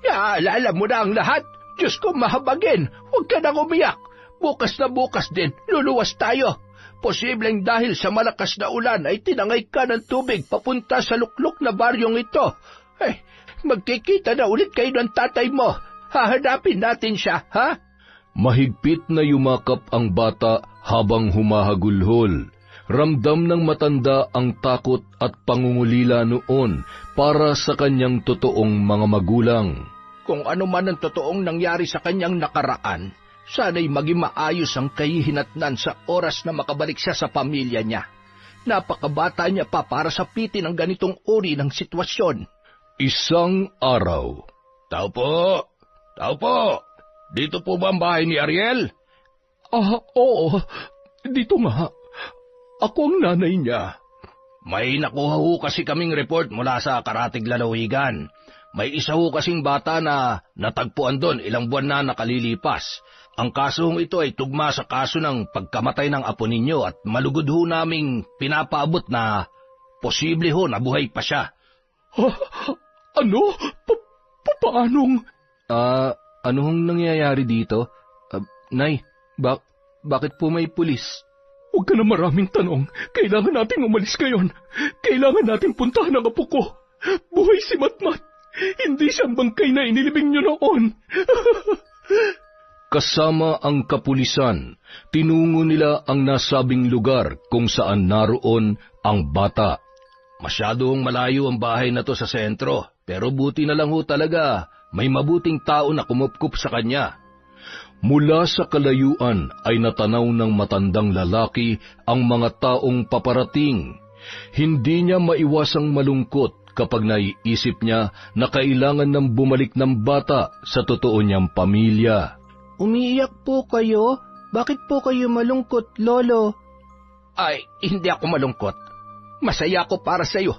Naalala mo na ang lahat? Diyos ko mahabagin! Huwag ka nang umiyak! Bukas na bukas din, luluwas tayo! Posibleng dahil sa malakas na ulan ay tinangay ka ng tubig papunta sa luklok na baryong ito. Magkikita na ulit kayo ng tatay mo. Hahanapin natin siya, ha? Mahigpit na yumakap ang bata habang humahagulhol. Ramdam ng matanda ang takot at pangungulila noon para sa kanyang totoong mga magulang. Kung ano man ang totoong nangyari sa kanyang nakaraan, sana'y maging maayos ang kahihinatnan sa oras na makabalik siya sa pamilya niya. Napakabata niya pa para sapitin ang ganitong uri ng sitwasyon. Isang araw. Tao po! Tao po! Dito po ba ang bahay ni Ariel? Oo. Dito nga. Ako ang nanay niya. May nakuha ho kasi kaming report mula sa Karatig Lalawigan. May isa ho kasing bata na natagpuan doon ilang buwan na nakalilipas. Ang kasong ito ay tugma sa kaso ng pagkamatay ng apo ninyo at malugod ho naming pinapaabot na posible ho nabuhay pa siya. Ano? Paanong? Ano hong nangyayari dito? Nay, bakit po may pulis? Huwag ka na maraming tanong. Kailangan nating umalis ngayon. Kailangan nating puntahan ang apo ko. Buhay si Matmat. Hindi siyang bangkay na inilibing niyo noon. Kasama ang kapulisan, tinungo nila ang nasabing lugar kung saan naroon ang bata. Masyadong malayo ang bahay na to sa sentro, pero buti na lang ho talaga may mabuting tao na kumupkup sa kanya. Mula sa kalayuan ay natanaw ng matandang lalaki ang mga taong paparating. Hindi niya maiwasang malungkot kapag naiisip niya na kailangan ng bumalik ng bata sa totoo niyang pamilya. Umiiyak po kayo? Bakit po kayo malungkot, Lolo? Ay, hindi ako malungkot. Masaya ako para sa iyo.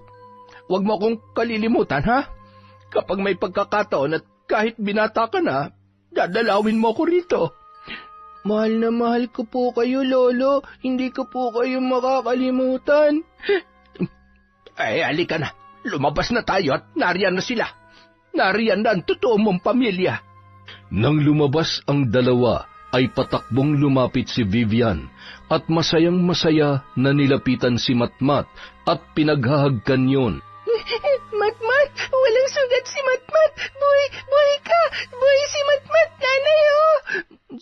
Huwag mo akong kalilimutan, ha? Kapag may pagkakataon at kahit binata ka na, dadalawin mo ako rito. Mahal na mahal ko po kayo, Lolo. Hindi ko po kayo makakalimutan. Ay, halika na. Lumabas na tayo at nariyan na sila. Nariyan na ang totoo mong pamilya. Nang lumabas ang dalawa, ay patakbong lumapit si Vivian at masayang-masaya na nilapitan si Matmat at pinaghahagkan yun. Matmat! Walang sugat si Matmat! Buhay ka! Buhay si Matmat, nanay, oh!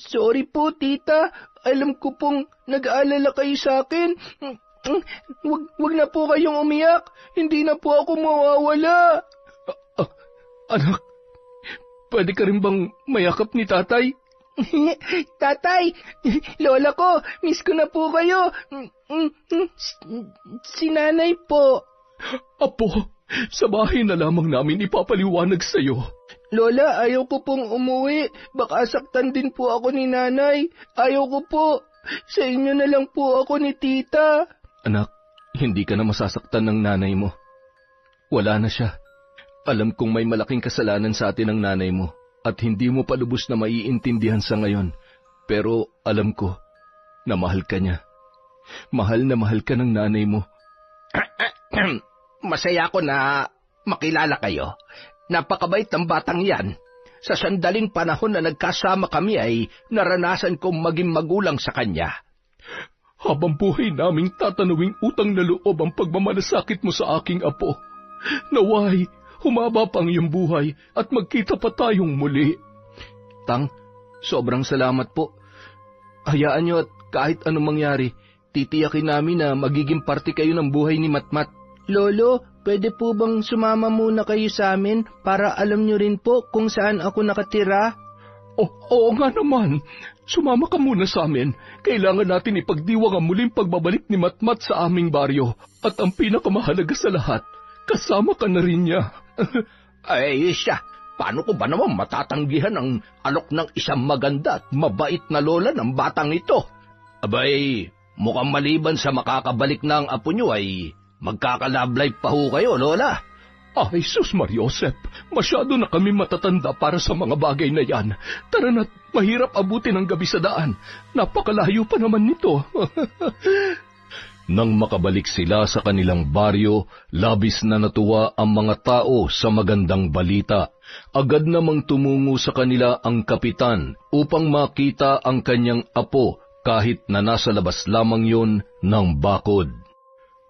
Sorry po, tita. Alam ko pong nag-aalala kayo sa akin. Wag na po kayong umiyak. Hindi na po ako mawawala. Anak, pwede ka rin bang mayakap ni tatay? Tatay, lola ko, miss ko na po kayo. Si nanay po. Apo, sa bahay na lamang namin ipapaliwanag sa'yo. Lola, ayaw ko pong umuwi. Baka saktan din po ako ni nanay. Ayaw ko po. Sa inyo na lang po ako ni tita. Anak, hindi ka na masasaktan ng nanay mo. Wala na siya. Alam kong may malaking kasalanan sa atin ng nanay mo at hindi mo pa lubos na maiintindihan sa ngayon. Pero alam ko na mahal ka niya. Mahal na mahal ka ng nanay mo. Masaya ako na makilala kayo. Napakabait ng batang yan. Sa sandaling panahon na nagkasama kami ay naranasan kong maging magulang sa kanya. Habang buhay naming tatanawing utang na loob ang pagmamalasakit mo sa aking apo. Naway, humaba pa ang iyong buhay at magkita pa tayong muli. Tang, sobrang salamat po. Hayaan niyo at kahit anong mangyari, titiyakin namin na magiging parte kayo ng buhay ni Matmat. Lolo, pwede po bang sumama muna kayo sa amin para alam niyo rin po kung saan ako nakatira? Oo nga naman. Sumama ka muna sa amin. Kailangan natin ipagdiwang ang muling pagbabalik ni Matmat sa aming baryo. At ang pinakamahalaga sa lahat, kasama ka na rin niya. Ay, siya. Paano ko ba naman matatanggihan ang alok ng isang maganda at mabait na lola ng batang ito? Abay, mukhang maliban sa makakabalik na ang apo niyo ay magkakalablay pa ho kayo, lola. Ay, sus Mariosep, masyado na kami matatanda para sa mga bagay na yan. Tara na't mahirap abutin ang gabi sa daan. Napakalayo pa naman nito. Nang makabalik sila sa kanilang baryo, labis na natuwa ang mga tao sa magandang balita. Agad namang tumungo sa kanila ang kapitan upang makita ang kanyang apo kahit na nasa labas lamang yun ng bakod.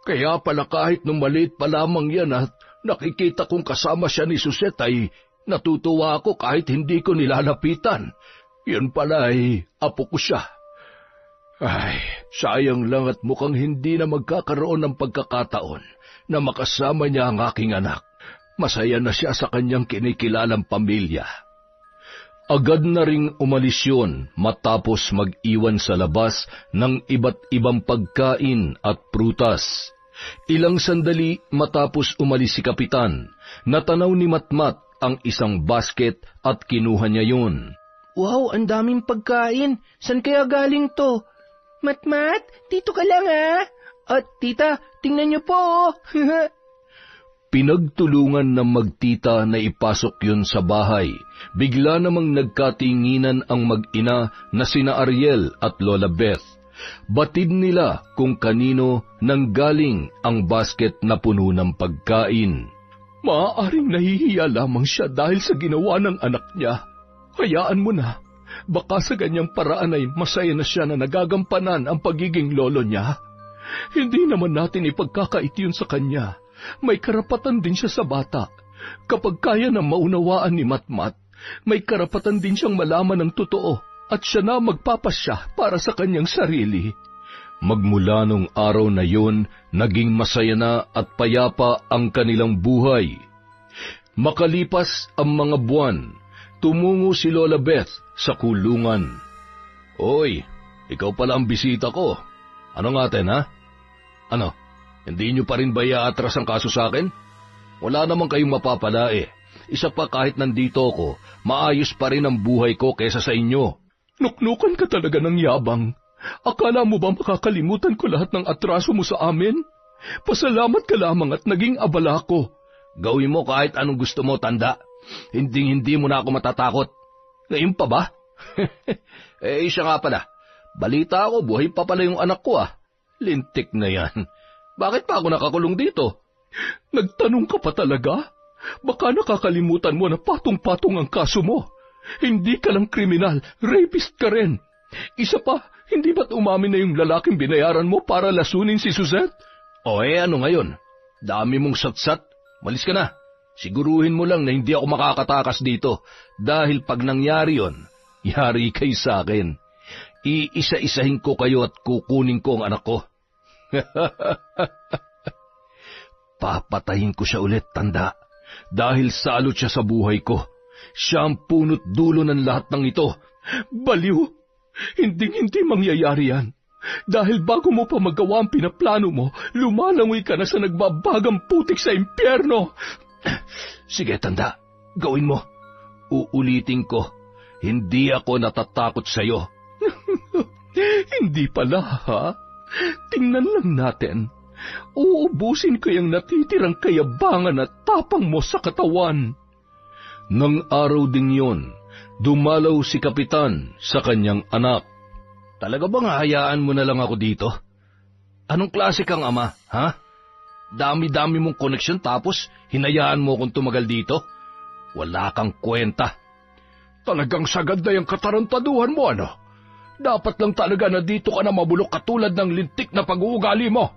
Kaya pala kahit nung maliit pa lamang yan at nakikita kong kasama siya ni Suset ay natutuwa ako kahit hindi ko nilalapitan. Yun pala ay apo ko siya. Ay, sayang lang at mukhang hindi na magkakaroon ng pagkakataon na makasama niya ang aking anak. Masaya na siya sa kanyang kinikilalang pamilya. Agad na ring umalis yun matapos mag-iwan sa labas ng iba't ibang pagkain at prutas. Ilang sandali matapos umalis si Kapitan, natanaw ni Matmat ang isang basket at kinuha niya yun. Wow, ang daming pagkain. San kaya galing to? Matmat, dito ka lang ha. At tita, tingnan niyo po. Pinagtulungan ng magtita na ipasok yun sa bahay. Bigla namang nagkatinginan ang mag-ina na sina Ariel at Lola Beth. Batid nila kung kanino nanggaling ang basket na puno ng pagkain. Maaaring nahihiya lamang siya dahil sa ginawa ng anak niya. Hayaan mo na. Baka sa ganyang paraan ay masaya na siya na nagagampanan ang pagiging lolo niya. Hindi naman natin ipagkakait yun sa kanya. May karapatan din siya sa bata. Kapag kaya na maunawaan ni Matmat, may karapatan din siyang malaman ng totoo at siya na magpapasya para sa kanyang sarili. Magmula nung araw na yun, naging masaya na at payapa ang kanilang buhay. Makalipas ang mga buwan, tumungo si Lola Beth sa kulungan. Oy, ikaw pala ang bisita ko. Ano nga ten, ha? Ano, hindi nyo pa rin ba iaatras ang kaso sa akin? Wala naman kayong mapapala eh. Isa pa kahit nandito ako, maayos pa rin ang buhay ko kesa sa inyo. Nuknukan ka talaga ng yabang. Akala mo ba makakalimutan ko lahat ng atraso mo sa amin? Pasalamat ka lamang at naging abala ko. Gawin mo kahit anong gusto mo, tanda. Hindi mo na ako matatakot. Ngayon pa ba? Siya nga pala. Balita ako, buhay pa pala yung anak ko ah. Lintik na yan. Bakit pa ako nakakulong dito? Nagtanong ka pa talaga? Baka nakakalimutan mo na patong-patong ang kaso mo. Hindi ka lang kriminal, rapist ka rin. Isa pa, hindi ba't umamin na yung lalaking binayaran mo para lasunin si Suzette? Ano ngayon? Dami mong satsat. Malis ka na. Siguruhin mo lang na hindi ako makakatakas dito. Dahil pag nangyari yon, yari kay sa akin. Iisa-isahin ko kayo at kukunin ko ang anak ko. Papatayin ko siya ulit, tanda. Dahil salot siya sa buhay ko. Siya ang punot dulo ng lahat ng ito. Baliw! Hindi mangyayari yan. Dahil bago mo pa magawa ang pinaplano mo, lumalangoy ka na sa nagbabagang putik sa impyerno. Sige, tanda. Gawin mo. Uulitin ko. Hindi ako natatakot sa'yo. Hindi pala, ha? Tingnan lang natin. Uubusin ko yung natitirang kayabangan at tapang mo sa katawan. Nang araw ding yon, dumalaw si Kapitan sa kanyang anak. Talaga bang hahayaan mo na lang ako dito? Anong klase kang ama, ha? Dami-dami mong koneksyon tapos hinayaan mo akong tumagal dito? Wala kang kwenta. Talagang sagad na yung katarantaduhan mo, ano? Dapat lang talaga na dito ka na mabulok katulad ng lintik na pag-uugali mo.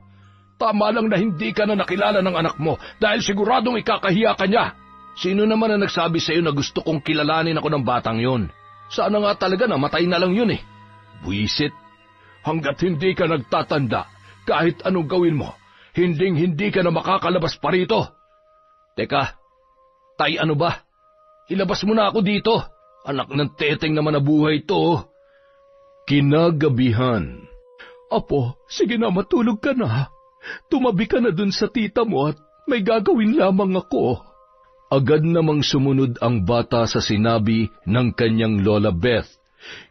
Tama lang na hindi ka na nakilala ng anak mo dahil siguradong ikakahiya ka niya. Sino naman ang nagsabi sa'yo na gusto kong kilalanin ako ng batang yon? Sana nga talaga na matay na lang yun eh. Buisit. Hanggat hindi ka nagtatanda, kahit anong gawin mo, hindi ka na makakalabas pa rito. Teka, tay ano ba? Ilabas mo na ako dito. Anak ng teteng naman na buhay to. Kinagabihan. Apo, sige na matulog ka na. Tumabi ka na dun sa tita mo at may gagawin lamang ako. Agad namang sumunod ang bata sa sinabi ng kanyang Lola Beth.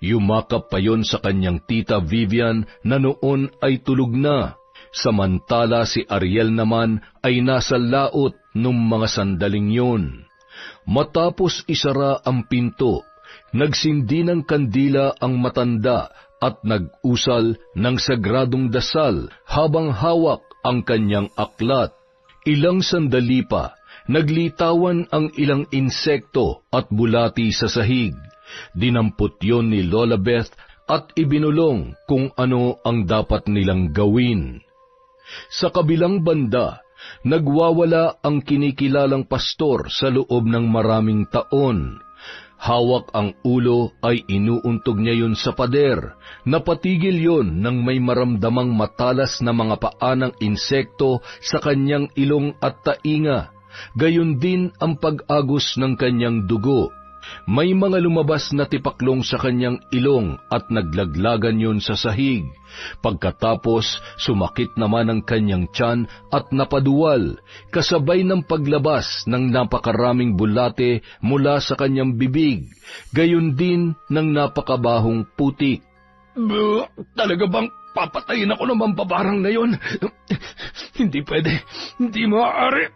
Yumakap pa yon sa kanyang tita Vivian na noon ay tulog na. Samantala si Ariel naman ay nasa laot nung mga sandaling yon. Matapos isara ang pinto, nagsindi ng kandila ang matanda at nag-usal ng sagradong dasal habang hawak ang kanyang aklat. Ilang sandali pa, naglitawan ang ilang insekto at bulati sa sahig. Dinampot yon ni Lola Beth at ibinulong kung ano ang dapat nilang gawin. Sa kabilang banda, nagwawala ang kinikilalang pastor sa loob ng maraming taon. Hawak ang ulo ay inuuntog niya yun sa pader. Napatigil yon nang may maramdamang matalas na mga paa ng insekto sa kanyang ilong at tainga. Gayon din ang pag-agos ng kanyang dugo. May mga lumabas na tipaklong sa kanyang ilong at naglaglagan yun sa sahig. Pagkatapos, sumakit naman ang kanyang tiyan at napaduwal, kasabay ng paglabas ng napakaraming bulate mula sa kanyang bibig, gayon din ng napakabahong putik. Talaga bang papatayin ako ng mambabarang na yun? Hindi pwede. Hindi maaari.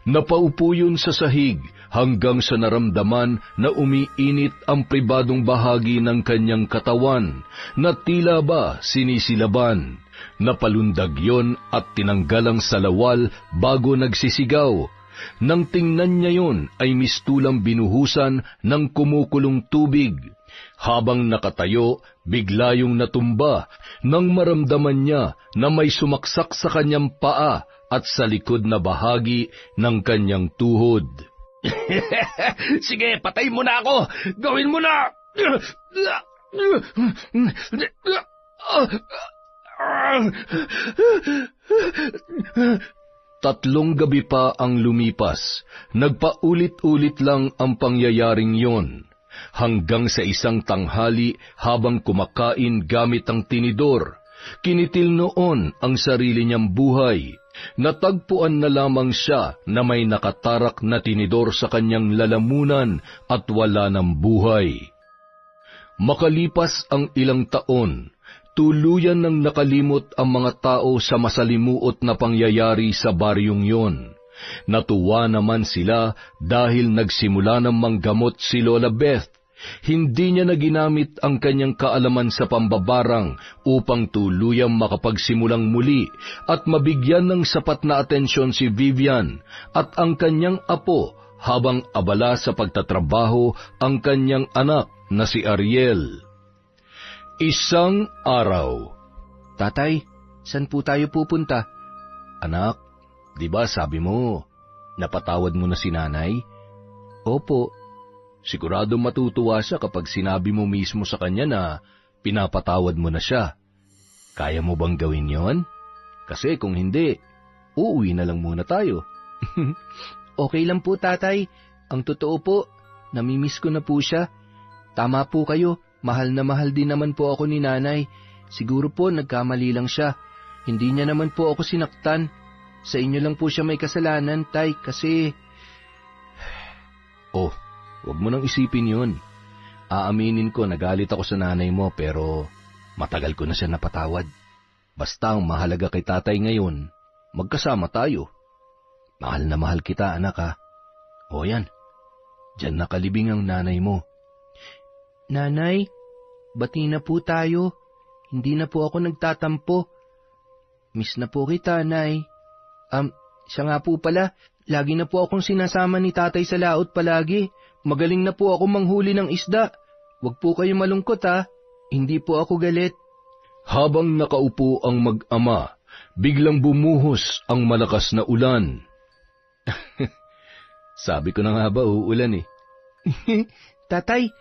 Napaupo yun sa sahig hanggang sa naramdaman na umiinit ang pribadong bahagi ng kanyang katawan na tila ba sinisilaban. Napalundag yon at tinanggal ang salawal bago nagsisigaw. Nang tingnan niya yon ay mistulang binuhusan ng kumukulong tubig. Habang nakatayo, bigla yung natumba nang maramdaman niya na may sumaksak sa kanyang paa at sa likod na bahagi ng kanyang tuhod. Sige, patay mo na ako! Gawin mo na! Tatlong gabi pa ang lumipas. Nagpaulit-ulit lang ang pangyayaring yon. Hanggang sa isang tanghali habang kumakain gamit ang tinidor, kinitil noon ang sarili niyang buhay. Natagpuan na lamang siya na may nakatarak na tinidor sa kanyang lalamunan at wala ng buhay. Makalipas ang ilang taon, tuluyan nang nakalimot ang mga tao sa masalimuot na pangyayari sa baryong yon. Natuwa naman sila dahil nagsimula ng manggamot si Lola Beth. Hindi niya na ginamit ang kanyang kaalaman sa pambabarang upang tuluyang makapagsimulang muli at mabigyan ng sapat na atensyon si Vivian at ang kanyang apo habang abala sa pagtatrabaho ang kanyang anak na si Ariel. Isang araw. Tatay, saan po tayo pupunta? Anak, di ba sabi mo, napatawad mo na si nanay? Opo. Sigurado matutuwa siya kapag sinabi mo mismo sa kanya na pinapatawad mo na siya. Kaya mo bang gawin yon? Kasi kung hindi, uuwi na lang muna tayo. Okay lang po, tatay. Ang totoo po, namimiss ko na po siya. Tama po kayo, mahal na mahal din naman po ako ni nanay. Siguro po nagkamali lang siya. Hindi niya naman po ako sinaktan. Sa inyo lang po siya may kasalanan, tay, kasi... Oh, huwag mo nang isipin yun. Aaminin ko nagalit ako sa nanay mo pero matagal ko na siya napatawad. Basta ang mahalaga kay tatay ngayon, magkasama tayo. Mahal na mahal kita, anak, ha. O yan, dyan nakalibing ang nanay mo. Nanay, bati na po tayo. Hindi na po ako nagtatampo. Miss na po kita, Nay. Siya nga po pala, lagi na po akong sinasama ni tatay sa laot palagi. Magaling na po ako manghuli ng isda. Huwag po kayo malungkot, ha. Hindi po ako galit. Habang nakaupo ang mag-ama, biglang bumuhos ang malakas na ulan. Sabi ko na nga ba uulan eh. Tatay,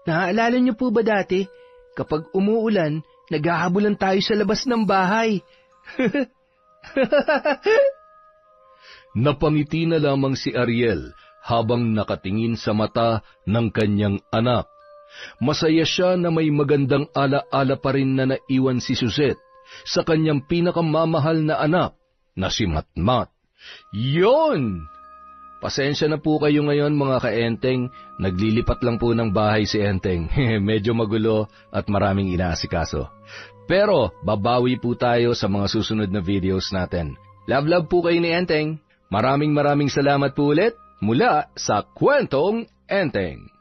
naaalala niyo po ba dati, kapag umuulan, naghahabulan tayo sa labas ng bahay? Napangiti na lamang si Ariel habang nakatingin sa mata ng kanyang anak. Masaya siya na may magandang ala-ala pa rin na naiwan si Suzette sa kanyang pinakamamahal na anak na si Matmat. Yon! Pasensya na po kayo ngayon mga ka-Enteng, naglilipat lang po ng bahay si Enteng. Medyo magulo at maraming inaasikaso. Pero babawi po tayo sa mga susunod na videos natin. Love po kayo ni Enteng. Maraming salamat po ulit mula sa Kwentong Enteng.